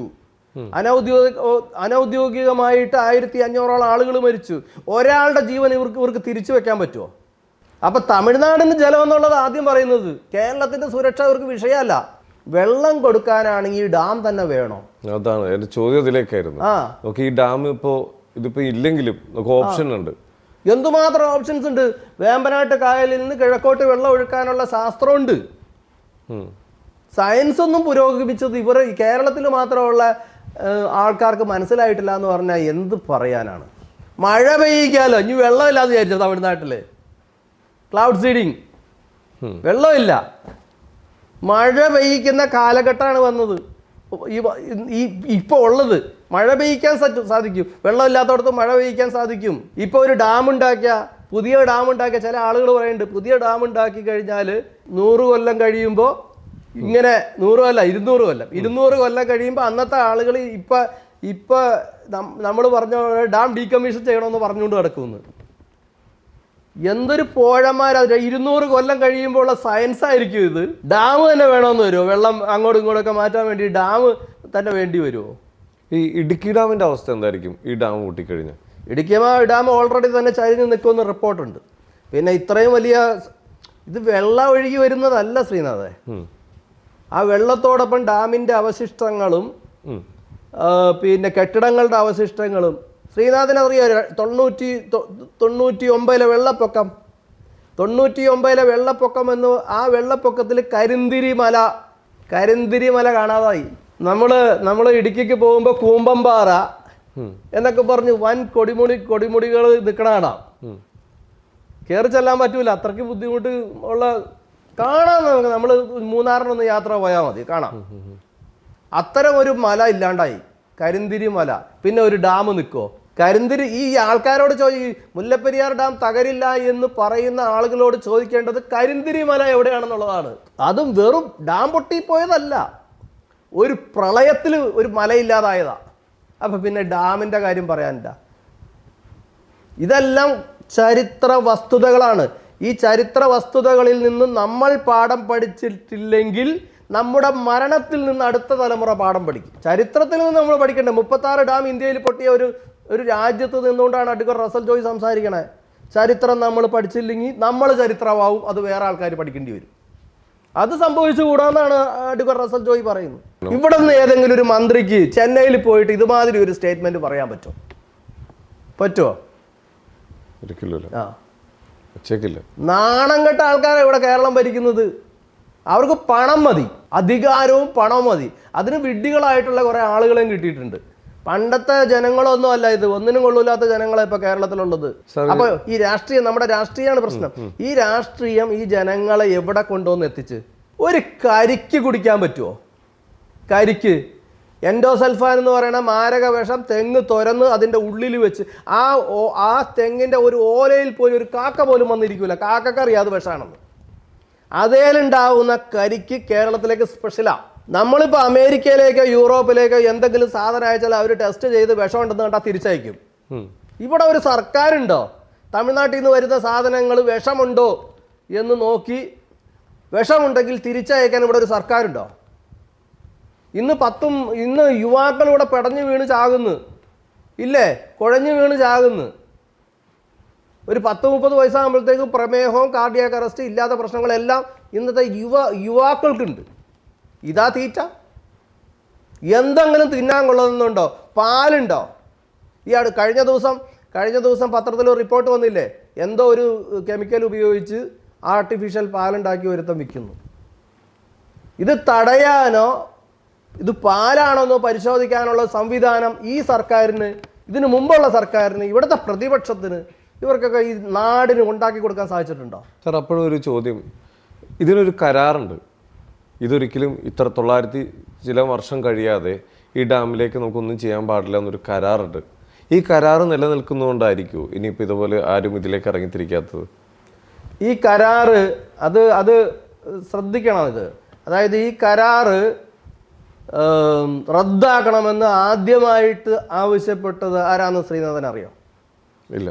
അനൗദ്യോഗികമായിട്ട് 1500ഓളം ആളുകൾ മരിച്ചു. ഒരാളുടെ ജീവൻ ഇവർക്ക് തിരിച്ചു വെക്കാൻ പറ്റുമോ? അപ്പൊ തമിഴ്നാടിന് ജലം എന്നുള്ളത് ആദ്യം പറയുന്നത്. കേരളത്തിന്റെ സുരക്ഷ അവർക്ക് വിഷയമല്ല. വെള്ളം കൊടുക്കാനാണെങ്കിൽ ഈ ഡാം തന്നെ വേണോ? അതാണ് എന്റെ ചോദ്യം. അതിലേക്കായിരുന്നു. ഈ ഡാം ഇതിപ്പോ ഇല്ലെങ്കിലും ഓപ്ഷൻ ഉണ്ട്. എന്തുമാത്രം ഓപ്ഷൻസ് ഉണ്ട്! വേമ്പനാട്ട് കായലിൽ നിന്ന് കിഴക്കോട്ട് വെള്ളം ഒഴുക്കാനുള്ള ശാസ്ത്രമുണ്ട്. സയൻസ് ഒന്നും പുരോഗമിച്ചത് ഇവർ കേരളത്തിൽ മാത്രമുള്ള ആൾക്കാർക്ക് മനസ്സിലായിട്ടില്ല എന്ന് പറഞ്ഞാൽ എന്ത് പറയാനാണ്? മഴ പെയ്യിക്കാലോ, ഇനി വെള്ളമില്ലാന്ന് വിചാരിച്ചോ തമിഴ്നാട്ടിൽ? ക്ലൗഡ് സീഡിങ്, വെള്ളമില്ല, മഴ പെയ്യിക്കുന്ന കാലഘട്ടമാണ് വന്നത്. ഇപ്പോൾ ഉള്ളത് മഴ പെയ്യിക്കാൻ സാധിക്കും, വെള്ളമില്ലാത്തടത്ത് മഴ പെയ്യിക്കാൻ സാധിക്കും. ഇപ്പോൾ ഒരു ഡാം ഉണ്ടാക്കിയ, പുതിയ ഡാം ഉണ്ടാക്കിയ, ചില ആളുകൾ പറയുന്നുണ്ട് പുതിയ ഡാം ഉണ്ടാക്കി കഴിഞ്ഞാൽ 100 കൊല്ലം കഴിയുമ്പോൾ ഇങ്ങനെ 100 കൊല്ലം 200 കൊല്ലം കഴിയുമ്പോൾ അന്നത്തെ ആളുകൾ ഇപ്പം നമ്മൾ പറഞ്ഞ ഡാം ഡീകമ്മീഷൻ ചെയ്യണമെന്ന് പറഞ്ഞുകൊണ്ട് കിടക്കുന്നു. എന്തൊരു പോഴന്മാരാ! 200 കൊല്ലം കഴിയുമ്പോൾ ഉള്ള സയൻസ് ആയിരിക്കും ഇത്. ഡാം തന്നെ വേണമെന്ന് വരുമോ? വെള്ളം അങ്ങോട്ടും ഇങ്ങോട്ടൊക്കെ മാറ്റാൻ വേണ്ടി ഡാം തന്നെ വേണ്ടി വരുമോ? ഈ ഇടുക്കി ഡാമിന്റെ അവസ്ഥ എന്തായിരിക്കും ഈ ഡാം പൊട്ടിക്കഴിഞ്ഞാൽ? ഇടുക്കി ഡാം ഓൾറെഡി തന്നെ ചരിഞ്ഞ് നിൽക്കുമെന്ന് റിപ്പോർട്ടുണ്ട്. പിന്നെ ഇത്രയും വലിയ ഇത് വെള്ളം ഒഴുകി വരുന്നതല്ല ശ്രീനാഥേ. ആ വെള്ളത്തോടൊപ്പം ഡാമിൻ്റെ അവശിഷ്ടങ്ങളും പിന്നെ കെട്ടിടങ്ങളുടെ അവശിഷ്ടങ്ങളും. ശ്രീനാഥിനറിയാം 99 വെള്ളപ്പൊക്കം, 99 വെള്ളപ്പൊക്കം എന്ന്. ആ വെള്ളപ്പൊക്കത്തിൽ കരിന്തിരി മല കാണാതായി. നമ്മൾ ഇടുക്കിക്ക് പോകുമ്പോൾ കൂമ്പമ്പാറ എന്നൊക്കെ പറഞ്ഞ് വൻ കൊടിമുടികൾ നിൽക്കണ കാണാം. കയറി ചെല്ലാൻ പറ്റൂല, അത്രയ്ക്ക് ബുദ്ധിമുട്ട് ഉള്ള കാണാം. നമ്മൾ മൂന്നാറിനൊന്ന് യാത്ര പോയാൽ മതി, കാണാം. അത്തരം ഒരു മല ഇല്ലാണ്ടായി, കരിന്തിരി മല. പിന്നെ ഒരു ഡാം നിൽക്കുമോ? കരിന്തിരി ഈ ആൾക്കാരോട് മുല്ലപ്പെരിയാർ ഡാം തകരില്ല എന്ന് പറയുന്ന ആളുകളോട് ചോദിക്കേണ്ടത് കരിന്തിരി മല എവിടെയാണെന്നുള്ളതാണ്. അതും വെറും ഡാം പൊട്ടിപ്പോയതല്ല, ഒരു പ്രളയത്തിൽ ഒരു മലയില്ലാതായതാ. അപ്പം പിന്നെ ഡാമിൻ്റെ കാര്യം പറയാനില്ല. ഇതെല്ലാം ചരിത്ര വസ്തുതകളാണ്. ഈ ചരിത്ര വസ്തുതകളിൽ നിന്ന് നമ്മൾ പാഠം പഠിച്ചിട്ടില്ലെങ്കിൽ നമ്മുടെ മരണത്തിൽ നിന്ന് അടുത്ത തലമുറ പാഠം പഠിക്കും. ചരിത്രത്തിൽ നിന്ന് നമ്മൾ പഠിക്കേണ്ടത് 36 ഡാം ഇന്ത്യയിൽ പൊട്ടിയ ഒരു രാജ്യത്ത് നിന്നുകൊണ്ടാണ് അഡ്വക്കേറ്റ് റസൽ ജോയ് സംസാരിക്കണേ. ചരിത്രം നമ്മൾ പഠിച്ചില്ലെങ്കിൽ നമ്മൾ ചരിത്രമാവും, അത് വേറെ ആൾക്കാർ പഠിക്കേണ്ടി വരും. അത് സംഭവിച്ചുകൂടാന്നാണ് അഡ്വക്കേറ്റ് റസൽ ജോയ് പറയുന്നത്. ഇവിടെ നിന്ന് ഏതെങ്കിലും ഒരു മന്ത്രിക്ക് ചെന്നൈയിൽ പോയിട്ട് ഇതുമാതിരി ഒരു സ്റ്റേറ്റ്മെന്റ് പറയാൻ പറ്റുമോ? നാണം കെട്ട ആൾക്കാരാണ് ഇവിടെ കേരളം ഭരിക്കുന്നത്. അവർക്ക് പണം മതി, അധികാരവും പണവും മതി. അതിന് വിഡ്ഢികളായിട്ടുള്ള കുറെ ആളുകളെയും കിട്ടിയിട്ടുണ്ട്. പണ്ടത്തെ ജനങ്ങളൊന്നും അല്ല ഇത്, ഒന്നിനും കൊള്ളൂല്ലാത്ത ജനങ്ങളെ ഇപ്പൊ കേരളത്തിലുള്ളത്. അപ്പൊ ഈ രാഷ്ട്രീയം, നമ്മുടെ രാഷ്ട്രീയമാണ് പ്രശ്നം. ഈ രാഷ്ട്രീയം ഈ ജനങ്ങളെ എവിടെ കൊണ്ടുവന്ന് എത്തിച്ച്? ഒരു കരിക്ക് കുടിക്കാൻ പറ്റുമോ? കരിക്ക് എൻഡോസൾഫാൻ എന്ന് പറയുന്ന മാരക വിഷം തെങ്ങ് തുരന്ന് അതിൻ്റെ ഉള്ളിൽ വെച്ച് ആ തെങ്ങിൻ്റെ ഒരു ഓലയിൽ പോലും ഒരു കാക്ക പോലും വന്നിരിക്കില്ല. കാക്കക്കറിയാം അത് വിഷമാണെന്ന്. അതേലുണ്ടാവുന്ന കരിക്ക് കേരളത്തിലേക്ക് സ്പെഷ്യലാണ്. നമ്മളിപ്പോൾ അമേരിക്കയിലേക്കോ യൂറോപ്പിലേക്കോ എന്തെങ്കിലും സാധനം അയച്ചാൽ അവർ ടെസ്റ്റ് ചെയ്ത് വിഷമുണ്ടെന്ന് കണ്ടാൽ തിരിച്ചയക്കും. ഇവിടെ ഒരു സർക്കാരുണ്ടോ? തമിഴ്നാട്ടിൽ നിന്ന് വരുന്ന സാധനങ്ങൾ വിഷമുണ്ടോ എന്ന് നോക്കി വിഷമുണ്ടെങ്കിൽ തിരിച്ചയക്കാൻ ഇവിടെ ഒരു സർക്കാരുണ്ടോ? ഇന്ന് യുവാക്കൾ ഇവിടെ പെടഞ്ഞു വീണ് ചാകുന്നു, ഇല്ലേ? കുഴഞ്ഞു വീണ് ചാകുന്നു. ഒരു 10-30 വയസ്സാകുമ്പോഴത്തേക്കും പ്രമേഹവും കാർഡിയാക് അറസ്റ്റ് ഇല്ലാത്ത പ്രശ്നങ്ങളെല്ലാം ഇന്നത്തെ യുവാക്കൾക്കുണ്ട്. ഇതാ തീറ്റ. എന്തെങ്കിലും തിന്നാൻ കൊള്ളുന്നുണ്ടോ? പാലുണ്ടോ? കഴിഞ്ഞ ദിവസം പത്രത്തിൽ ഒരു റിപ്പോർട്ട് വന്നില്ലേ? എന്തോ ഒരു കെമിക്കൽ ഉപയോഗിച്ച് ആർട്ടിഫിഷ്യൽ പാലുണ്ടാക്കി ഒരുത്തം വിൽക്കുന്നു. ഇത് തടയാനോ ഇത് പാലാണോന്നോ പരിശോധിക്കാനുള്ള സംവിധാനം ഈ സർക്കാരിന്, ഇതിനു മുമ്പുള്ള സർക്കാരിന്, ഇവിടുത്തെ പ്രതിപക്ഷത്തിന്, ഇവർക്കൊക്കെ ഈ നാടിന് ഉണ്ടാക്കി കൊടുക്കാൻ സാധിച്ചിട്ടുണ്ടോ? സാർ, അപ്പോഴും ഒരു ചോദ്യം, ഇതിനൊരു കരാറുണ്ട്. ഇതൊരിക്കലും 900 ചില വർഷം കഴിയാതെ ഈ ഡാമിലേക്ക് നമുക്കൊന്നും ചെയ്യാൻ പാടില്ല എന്നൊരു കരാറുണ്ട്. ഈ കരാറ് നിലനിൽക്കുന്നതുകൊണ്ടായിരിക്കുമോ ഇനിയിപ്പോൾ ഇതുപോലെ ആരും ഇതിലേക്ക് ഇറങ്ങിത്തിരിക്കാത്തത്? ഈ കരാറ് അത് ശ്രദ്ധിക്കണം. അതായത് ഈ കരാറ് റദ്ദാക്കണമെന്ന് ആദ്യമായിട്ട് ആവശ്യപ്പെട്ടത് ആരാന്ന് ശ്രീനാഥൻ അറിയാം? ഇല്ല.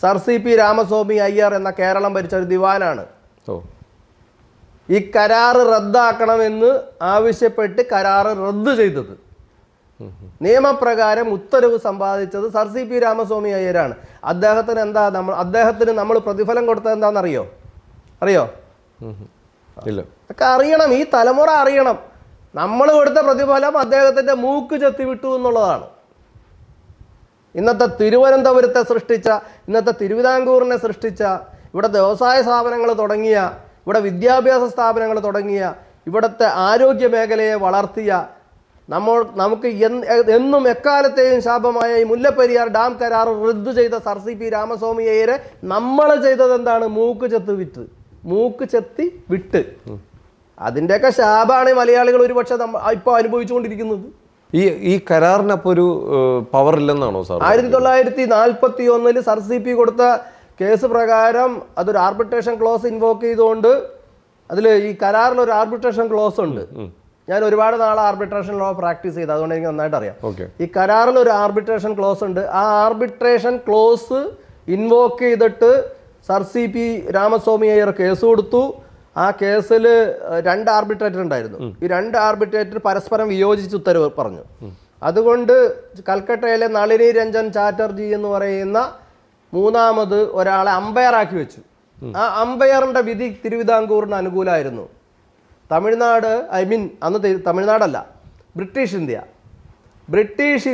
സർ CP രാമസ്വാമി അയ്യർ എന്ന കേരളം ഭരിച്ച ഒരു ദിവാനാണ് ഈ കരാറ് റദ്ദാക്കണമെന്ന് ആവശ്യപ്പെട്ട് കരാറ് റദ്ദ് ചെയ്തത്. നിയമപ്രകാരം ഉത്തരവ് സമ്പാദിച്ചത് സർ CP രാമസ്വാമി അയ്യരാണ്. അദ്ദേഹത്തിന് നമ്മൾ പ്രതിഫലം കൊടുത്തത് എന്താണെന്നറിയോ? ഇല്ല. ഒക്കെ അറിയണം, ഈ തലമുറ അറിയണം. നമ്മൾ കൊടുത്ത പ്രതിഫലം അദ്ദേഹത്തിൻ്റെ മൂക്ക് ചെത്തി വിട്ടു എന്നുള്ളതാണ്. ഇന്നത്തെ തിരുവനന്തപുരത്തെ സൃഷ്ടിച്ച, ഇന്നത്തെ തിരുവിതാംകൂറിനെ സൃഷ്ടിച്ച, ഇവിടെ വ്യവസായ സ്ഥാപനങ്ങൾ തുടങ്ങിയ, ഇവിടെ വിദ്യാഭ്യാസ സ്ഥാപനങ്ങൾ തുടങ്ങിയ ഇവിടുത്തെ ആരോഗ്യ മേഖലയെ വളർത്തിയ നമുക്ക് എന്നും എക്കാലത്തെയും ശാപമായ ഈ മുല്ലപ്പെരിയാർ ഡാം കരാർ റദ്ദു ചെയ്ത സർ CP രാമസ്വാമി അയ്യരെ നമ്മൾ ചെയ്തത് എന്താണ്? മൂക്ക് ചെത്തി വിട്ട്. അതിൻ്റെയൊക്കെ ശാപമാണ് മലയാളികൾ ഒരുപക്ഷെ ഇപ്പോൾ അനുഭവിച്ചുകൊണ്ടിരിക്കുന്നത്. ഈ കരാറിനപ്പോൾ ഒരു പവർ ഇല്ലെന്നാണോ സാർ? 1941 സർ CP കൊടുത്ത കേസ് പ്രകാരം അതൊരു ആർബിട്രേഷൻ ക്ലോസ് ഇൻവോക്ക് ചെയ്തുകൊണ്ട് അതിൽ ഈ കരാറിൽ ഒരു ആർബിട്രേഷൻ ക്ലോസ് ഉണ്ട്. ഞാൻ ഒരുപാട് നാൾ ആർബിട്രേഷൻ ലോ പ്രാക്ടീസ് ചെയ്ത്, അതുകൊണ്ട് എനിക്ക് നന്നായിട്ട് അറിയാം. ഈ കരാറിൽ ഒരു ആർബിട്രേഷൻ ക്ലോസ് ഉണ്ട്. ആ ആർബിട്രേഷൻ ക്ലോസ് ഇൻവോക്ക് ചെയ്തിട്ട് sir CP Ramaswami Iyer case കൊടുത്തു. ആ കേസിൽ 2 ആർബിട്രേറ്റർ ഉണ്ടായിരുന്നു. ഈ 2 ആർബിട്രേറ്റർ പരസ്പരം വിയോജിച്ച് ഉത്തരവ് പറഞ്ഞു. അതുകൊണ്ട് കൽക്കട്ടയിലെ നളിനി രഞ്ജൻ ചാറ്റർജി എന്ന് പറയുന്ന 3ാമത് ഒരാളെ അമ്പയറാക്കി വെച്ചു. ആ അമ്പയറിന്റെ വിധി തിരുവിതാംകൂറിന് അനുകൂലമായിരുന്നു. തമിഴ്നാട്, അന്ന് തമിഴ്നാടല്ല, ബ്രിട്ടീഷ്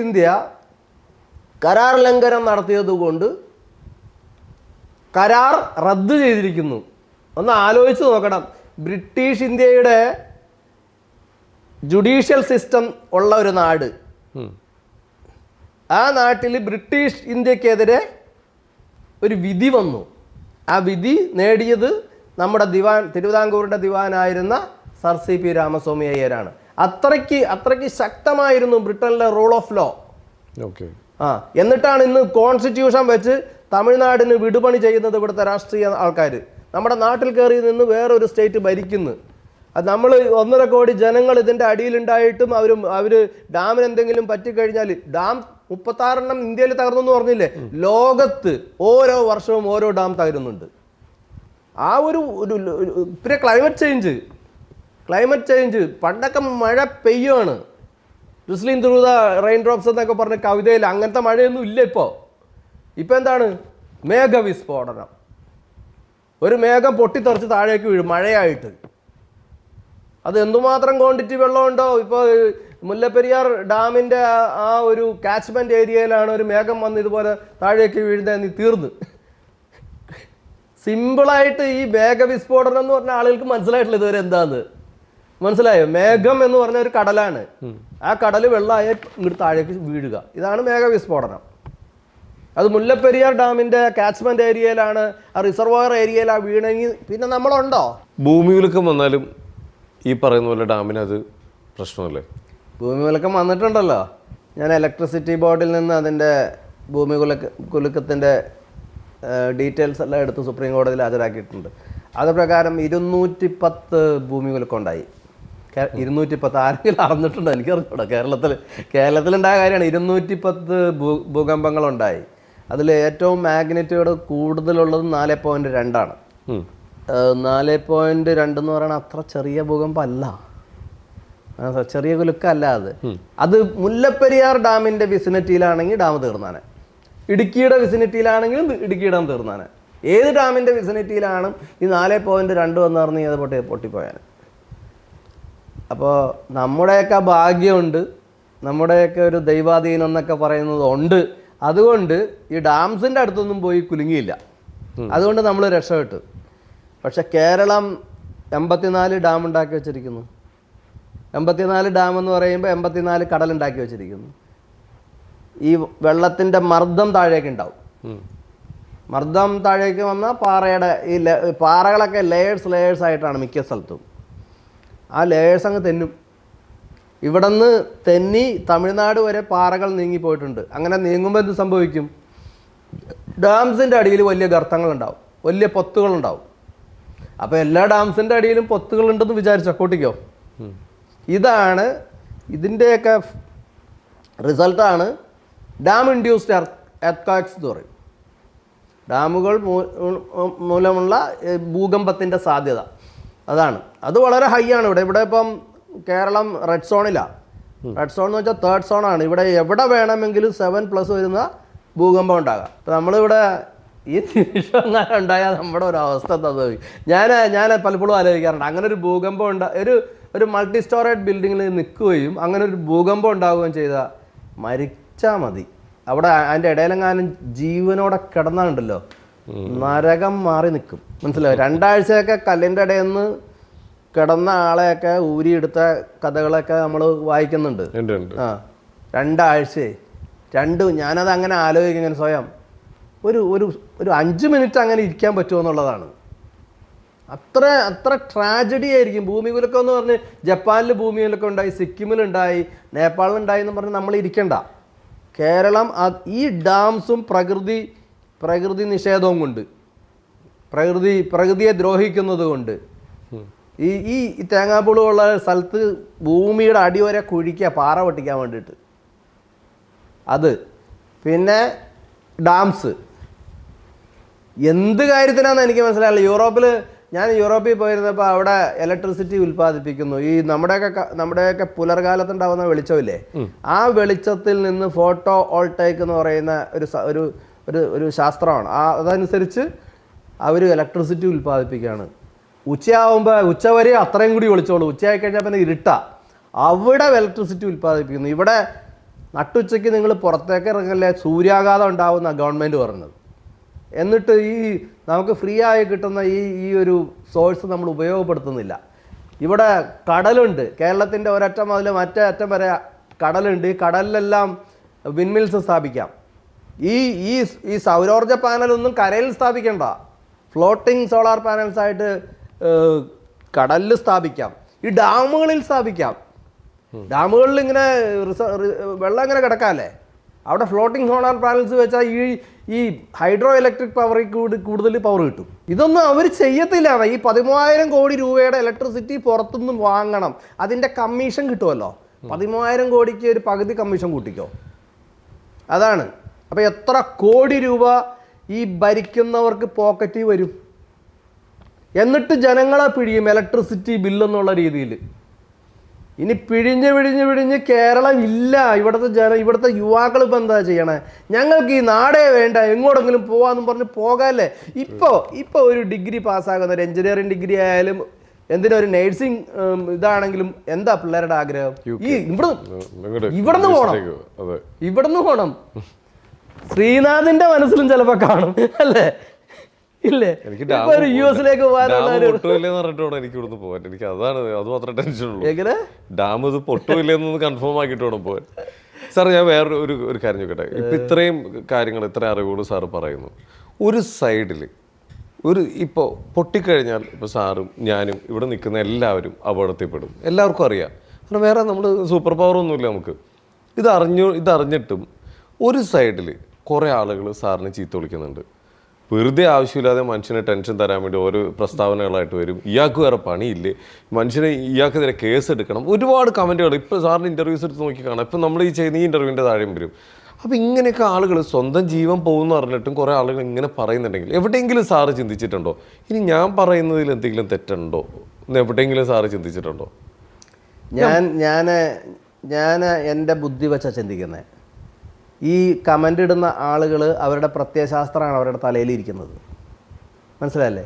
ഇന്ത്യ കരാർ ലംഘനം നടത്തിയത് കൊണ്ട് കരാർ റദ്ദു ചെയ്തിരിക്കുന്നു. ഒന്ന് ആലോചിച്ച് നോക്കണം. ബ്രിട്ടീഷ് ഇന്ത്യയുടെ ജുഡീഷ്യൽ സിസ്റ്റം ഉള്ള ഒരു നാട്, ആ നാട്ടിൽ ബ്രിട്ടീഷ് ഇന്ത്യക്കെതിരെ ഒരു വിധി വന്നു. ആ വിധി നേടിയത് നമ്മുടെ തിരുവിതാംകൂറിൻ്റെ ദിവാനായിരുന്ന സർ CP രാമസ്വാമി അയ്യരാണ്. അത്രയ്ക്ക് ശക്തമായിരുന്നു ബ്രിട്ടനിലെ റൂൾ ഓഫ് ലോ. എന്നിട്ടാണ് ഇന്ന് കോൺസ്റ്റിറ്റ്യൂഷൻ വെച്ച് തമിഴ്നാടിന് വിടുപണി ചെയ്യുന്നത് ഇവിടുത്തെ രാഷ്ട്രീയ ആൾക്കാർ. നമ്മുടെ നാട്ടിൽ കയറി നിന്ന് വേറൊരു സ്റ്റേറ്റ് ഭരിക്കുന്നു. അത് നമ്മൾ 1.5 കോടി ജനങ്ങൾ ഇതിൻ്റെ അടിയിലുണ്ടായിട്ടും അവർ ഡാമിന് എന്തെങ്കിലും പറ്റിക്കഴിഞ്ഞാൽ, ഡാം 36 ഇന്ത്യയിൽ തകർന്നു പറഞ്ഞില്ലേ, ലോകത്ത് ഓരോ വർഷവും ഓരോ ഡാം തകരുന്നുണ്ട്. ആ ഒരു പിന്നെ ക്ലൈമറ്റ് ചേഞ്ച് പണ്ടൊക്കെ മഴ പെയ്യുകയാണ്, drizzling through the raindrops എന്നൊക്കെ പറഞ്ഞ കവിതയിൽ അങ്ങനത്തെ മഴയൊന്നും ഇല്ല. ഇപ്പോൾ എന്താണ്? മേഘവിസ്ഫോടനം. ഒരു മേഘം പൊട്ടിത്തെറിച്ച് താഴേക്ക് വീഴും മഴയായിട്ട്. അത് എന്തുമാത്രം ക്വാണ്ടിറ്റി വെള്ളമുണ്ടോ? ഇപ്പോൾ മുല്ലപ്പെരിയാർ ഡാമിൻ്റെ ആ ഒരു കാച്ച്മെൻറ്റ് ഏരിയയിലാണ് ഒരു മേഘം വന്ന് ഇതുപോലെ താഴേക്ക് വീഴുന്നതെന്ന് തീർന്ന്. സിമ്പിളായിട്ട് ഈ മേഘവിസ്ഫോടനം എന്ന് പറഞ്ഞ ആളുകൾക്ക് മനസ്സിലായിട്ടില്ല ഇതുവരെ എന്താന്ന്. മനസ്സിലായോ? മേഘം എന്ന് പറഞ്ഞ ഒരു കടലാണ്. ആ കടൽ വെള്ളമായ ഇങ്ങോട്ട് താഴേക്ക് വീഴുക, ഇതാണ് മേഘവിസ്ഫോടനം. അത് മുല്ലപ്പെരിയാർ ഡാമിൻ്റെ കാച്ച്മെൻറ്റ് ഏരിയയിലാണ്, ആ റിസർവോയർ ഏരിയയിലാണ് വീണെങ്കിൽ പിന്നെ നമ്മളുണ്ടോ? ഭൂമികുലുക്കം വന്നാലും ഈ പറയുന്ന പോലെ ഡാമിന് അത് പ്രശ്നമല്ലേ? ഭൂമികുലുക്കം വന്നിട്ടുണ്ടല്ലോ. ഞാൻ ഇലക്ട്രിസിറ്റി ബോർഡിൽ നിന്ന് അതിൻ്റെ ഭൂമികുലുക്കത്തിൻ്റെ ഡീറ്റെയിൽസ് എല്ലാം എടുത്ത് സുപ്രീം കോടതിയിൽ ഹാജരാക്കിയിട്ടുണ്ട്. അത് പ്രകാരം 210 ഭൂമികുലുക്കം ഉണ്ടായി. 210 ആരെങ്കിലും അറിഞ്ഞിട്ടുണ്ടോ? എനിക്കറിഞ്ഞൂടാ. കേരളത്തിലുണ്ടായ കാര്യമാണ്. 210 ഭൂകമ്പങ്ങളുണ്ടായി. അതിൽ ഏറ്റവും മാഗ്നിറ്റ്യൂഡ് കൂടുതലുള്ളത് 4.2 4.2 എന്ന് പറയുന്നത് അത്ര ചെറിയ ഭൂകമ്പം അല്ല, ചെറിയ കുലുക്കല്ല അത് മുല്ലപ്പെരിയാർ ഡാമിൻ്റെ വിസിനിറ്റിയിലാണെങ്കിൽ ഡാം തീർന്നാനെ, ഇടുക്കിയുടെ വിസിനിറ്റിയിലാണെങ്കിലും ഇടുക്കി ഡാം തീർന്നാനെ. ഏത് ഡാമിൻ്റെ വിസിനിറ്റിയിലാണ് ഈ 4.2 എന്ന് പറഞ്ഞ് അത് പൊട്ടിപ്പോയാൽ. അപ്പോൾ നമ്മുടെയൊക്കെ ഭാഗ്യമുണ്ട്, നമ്മുടെയൊക്കെ ഒരു ദൈവാധീനം എന്നൊക്കെ പറയുന്നത് ഉണ്ട്. അതുകൊണ്ട് ഈ ഡാംസിൻ്റെ അടുത്തൊന്നും പോയി കുലുങ്ങിയില്ല, അതുകൊണ്ട് നമ്മൾ രക്ഷപ്പെട്ടു. പക്ഷെ കേരളം 84 ഡാം ഉണ്ടാക്കി വെച്ചിരിക്കുന്നു. 84 ഡാം എന്ന് പറയുമ്പോൾ 84 കടലുണ്ടാക്കി വെച്ചിരിക്കുന്നു. ഈ വെള്ളത്തിൻ്റെ മർദ്ദം താഴേക്ക് ഉണ്ടാവും. മർദ്ദം താഴേക്ക് വന്നാൽ പാറയുടെ പാറകളൊക്കെ ലേയേഴ്സ് ആയിട്ടാണ് മിക്ക സ്ഥലത്തും. ആ ലേയേഴ്സ് അങ്ങ് തെന്നും. ഇവിടെ നിന്ന് തെന്നി തമിഴ്നാട് വരെ പാറകൾ നീങ്ങിപ്പോയിട്ടുണ്ട്. അങ്ങനെ നീങ്ങുമ്പോൾ എന്ത് സംഭവിക്കും? ഡാംസിൻ്റെ അടിയിൽ വലിയ ഗർത്തങ്ങളുണ്ടാവും, വലിയ പൊത്തുകളുണ്ടാവും. അപ്പോൾ എല്ലാ ഡാംസിൻ്റെ അടിയിലും പൊത്തുകളുണ്ടെന്ന് വിചാരിച്ചോ, കൂട്ടിക്കോ. ഇതാണ് ഇതിൻ്റെയൊക്കെ റിസൾട്ടാണ് ഡാം ഇൻഡ്യൂസ്ഡ് എർത്ത്ക്വേക്സ് എന്ന് പറയും. ഡാമുകൾ മൂലമുള്ള ഭൂകമ്പത്തിൻ്റെ സാധ്യത അതാണ്. അത് വളരെ ഹൈ ആണ്. ഇവിടെ ഇപ്പം കേരളം റെഡ് സോണിലാണ്. റെഡ് സോൺ എന്ന് വെച്ചാൽ 3rd സോണാണ്. ഇവിടെ എവിടെ വേണമെങ്കിലും 7+ വരുന്ന ഭൂകമ്പം ഉണ്ടാകാം. ഇപ്പം നമ്മളിവിടെ ഈ നിമിഷം അങ്ങനെ ഉണ്ടായാൽ നമ്മുടെ ഒരു അവസ്ഥ തന്നത് ഞാൻ പലപ്പോഴും ആലോചിക്കാറുണ്ട്. അങ്ങനെ ഒരു ഭൂകമ്പം ഒരു മൾട്ടി സ്റ്റോറേജ് ബിൽഡിങ്ങിൽ നിൽക്കുകയും അങ്ങനെ ഒരു ഭൂകമ്പം ഉണ്ടാവുകയും ചെയ്താൽ മരിച്ചാൽ മതി. അവിടെ അതിൻ്റെ ഇടയിലെങ്ങാനും ജീവനോടെ കിടന്നാണ്ടല്ലോ നരകം മാറി നിൽക്കും. മനസ്സിലായോ? 2 ആഴ്ചയൊക്കെ കല്ലിൻ്റെ ഇടയിൽ നിന്ന് കിടന്ന ആളെയൊക്കെ ഊരിയെടുത്ത കഥകളൊക്കെ നമ്മൾ വായിക്കുന്നുണ്ട്. ഉണ്ട്. ആ 2 ആഴ്ച ഞാനത് അങ്ങനെ ആലോചിക്കും ഇങ്ങനെ സ്വയം ഒരു 5 മിനിറ്റ് അങ്ങനെ ഇരിക്കാൻ പറ്റുമോ എന്നുള്ളതാണ്. അത്ര ട്രാജഡി ആയിരിക്കും. ഭൂമികുലുക്കം എന്ന് പറഞ്ഞ് ജപ്പാനിൽ ഭൂമികുലുക്കം ഉണ്ടായി, സിക്കിമിലുണ്ടായി, നേപ്പാളിലുണ്ടായി എന്ന് പറഞ്ഞ് നമ്മൾ ഇരിക്കണ്ട. കേരളം ഈ ഡാംസും പ്രകൃതി നിഷേധവും കൊണ്ട്, പ്രകൃതിയെ ദ്രോഹിക്കുന്നത് കൊണ്ട് ഈ തേങ്ങാപ്പുളുള്ള സ്ഥലത്ത് ഭൂമിയുടെ അടിവരെ കുഴിക്കുക പാറ പൊട്ടിക്കാൻ വേണ്ടിയിട്ട്. അത് പിന്നെ ഡാംസ് എന്ത് കാര്യത്തിനാണെന്ന് എനിക്ക് മനസ്സിലായില്ല. ഞാൻ യൂറോപ്പിൽ പോയിരുന്നപ്പോൾ അവിടെ ഇലക്ട്രിസിറ്റി ഉൽപ്പാദിപ്പിക്കുന്നു. ഈ നമ്മുടെയൊക്കെ പുലർകാലത്തുണ്ടാവുന്ന വെളിച്ചമില്ലേ, ആ വെളിച്ചത്തിൽ നിന്ന് ഫോട്ടോ വോൾട്ടൈക്ക് എന്ന് പറയുന്ന ഒരു ശാസ്ത്രമാണ്. അതനുസരിച്ച് അവർ ഇലക്ട്രിസിറ്റി ഉൽപ്പാദിപ്പിക്കുകയാണ്. ഉച്ചവരെ അത്രയും കൂടി വിളിച്ചോളൂ, ഉച്ചയായി കഴിഞ്ഞാൽ പിന്നെ ഇരുട്ടാ. അവിടെ ഇലക്ട്രിസിറ്റി ഉൽപ്പാദിപ്പിക്കുന്നു. ഇവിടെ നട്ടുച്ചയ്ക്ക് നിങ്ങൾ പുറത്തേക്ക് ഇറങ്ങല്ലേ, സൂര്യാഘാതം ഉണ്ടാവുന്ന ഗവൺമെൻറ് പറഞ്ഞത്. എന്നിട്ട് നമുക്ക് ഫ്രീ ആയി കിട്ടുന്ന ഈ ഒരു സോഴ്സ് നമ്മൾ ഉപയോഗപ്പെടുത്തുന്നില്ല. ഇവിടെ കടലുണ്ട്, കേരളത്തിൻ്റെ ഒരറ്റം മുതൽ മറ്റേ അറ്റം വരെ കടലുണ്ട്. ഈ കടലിലെല്ലാം വിൻമിൽസ് സ്ഥാപിക്കാം. ഈ സൗരോർജ്ജ പാനലൊന്നും കരയിൽ സ്ഥാപിക്കണ്ട, ഫ്ലോട്ടിംഗ് സോളാർ പാനൽസ് ആയിട്ട് കടലിൽ സ്ഥാപിക്കാം, ഈ ഡാമുകളിൽ സ്ഥാപിക്കാം. ഡാമുകളിൽ ഇങ്ങനെ വെള്ളം ഇങ്ങനെ കിടക്കാമല്ലേ, അവിടെ ഫ്ലോട്ടിംഗ് സോളാർ പാനൽസ് വെച്ചാൽ ഈ ഹൈഡ്രോ ഇലക്ട്രിക് പവറിൽ കൂടുതൽ പവർ കിട്ടും. ഇതൊന്നും അവർ ചെയ്യത്തില്ല. ഈ 13,000 കോടി രൂപയുടെ ഇലക്ട്രിസിറ്റി പുറത്തുനിന്ന് വാങ്ങണം, അതിൻ്റെ കമ്മീഷൻ കിട്ടുമല്ലോ. 13,000 കോടിക്ക് ഒരു പകുതി കമ്മീഷൻ കൂട്ടിക്കോ, അതാണ്. അപ്പോൾ എത്ര കോടി രൂപ ഈ ഭരിക്കുന്നവർക്ക് പോക്കറ്റിൽ വരും. എന്നിട്ട് ജനങ്ങളെ പിഴിയും ഇലക്ട്രിസിറ്റി ബില്ലെന്നുള്ള രീതിയിൽ. ഇനി പിഴിഞ്ഞ് കേരളം ഇല്ല. ഇവിടുത്തെ യുവാക്കൾ ഇപ്പം എന്താ ചെയ്യണേ, ഞങ്ങൾക്ക് ഈ നാടേ വേണ്ട, എങ്ങോട്ടെങ്കിലും പോവാന്നും പറഞ്ഞ് പോകാല്ലേ. ഇപ്പോൾ ഒരു ഡിഗ്രി പാസ്സാകുന്ന, ഒരു എഞ്ചിനീയറിംഗ് ഡിഗ്രി ആയാലും എന്തിനൊരു നേഴ്സിംഗ് ഇതാണെങ്കിലും എന്താ പിള്ളേരുടെ ആഗ്രഹം? ഇവിടുന്ന് പോണം. ശ്രീനാഥിന്റെ മനസ്സിലും ചിലപ്പോൾ കാണും അല്ലേ, ഇല്ലേ? യുഎസിലേക്ക് എനിക്ക് ഇവിടുന്ന് പോകാൻ, എനിക്ക് അതാണ്, അത് മാത്രമേ ടെൻഷനുള്ളൂ. ഡാം ഇത് പൊട്ടുമില്ലെന്ന് കൺഫേം ആക്കിയിട്ട് വേണം പോകാൻ. സാർ, ഞാൻ വേറൊരു കാര്യം ചോദിക്കട്ടെ. ഇപ്പം ഇത്രയും കാര്യങ്ങൾ, ഇത്രയും അറിവുകൾ സാറ് പറയുന്നു. ഒരു സൈഡിൽ ഇപ്പോൾ പൊട്ടിക്കഴിഞ്ഞാൽ ഇപ്പോൾ സാറും ഞാനും ഇവിടെ നിൽക്കുന്ന എല്ലാവരും അപകടത്തിൽപ്പെടും, എല്ലാവർക്കും അറിയാം. കാരണം വേറെ നമ്മൾ സൂപ്പർ പവറൊന്നുമില്ല നമുക്ക്. ഇതറിഞ്ഞിട്ടും ഒരു സൈഡിൽ കുറേ ആളുകൾ സാറിനെ ചീത്ത വിളിക്കുന്നുണ്ട്. വെറുതെ ആവശ്യമില്ലാതെ മനുഷ്യനെ ടെൻഷൻ തരാൻ വേണ്ടി ഓരോ പ്രസ്താവനകളായിട്ട് വരും. ഇയാൾക്ക് വേറെ പണിയില്ലേ, ഇയാൾക്കെതിരെ കേസ് എടുക്കണം, ഒരുപാട് കമൻറ്റുകൾ. ഇപ്പോൾ സാറിന് ഇൻ്റർവ്യൂസ് എടുത്ത് നോക്കി കാണാം. ഇപ്പം നമ്മൾ ഈ ചെയ്യുന്ന ഈ ഇൻ്റർവ്യൂവിൻ്റെ താഴെയും വരും. അപ്പോൾ ഇങ്ങനെയൊക്കെ ആളുകൾ സ്വന്തം ജീവൻ പോകുമെന്ന് പറഞ്ഞിട്ടും കുറേ ആളുകൾ ഇങ്ങനെ പറയുന്നുണ്ടെങ്കിൽ എവിടെയെങ്കിലും സാറ് ചിന്തിച്ചിട്ടുണ്ടോ, ഇനി ഞാൻ പറയുന്നതിൽ എന്തെങ്കിലും തെറ്റുണ്ടോ എന്ന് എവിടെയെങ്കിലും സാറ് ചിന്തിച്ചിട്ടുണ്ടോ? ഞാൻ എൻ്റെ ബുദ്ധി വെച്ചാണ് ചിന്തിക്കുന്നത്. ഈ കമൻ്റ് ഇടുന്ന ആളുകൾ അവരുടെ പ്രത്യയശാസ്ത്രമാണ് അവരുടെ തലയിലിരിക്കുന്നത്, മനസ്സിലല്ലേ?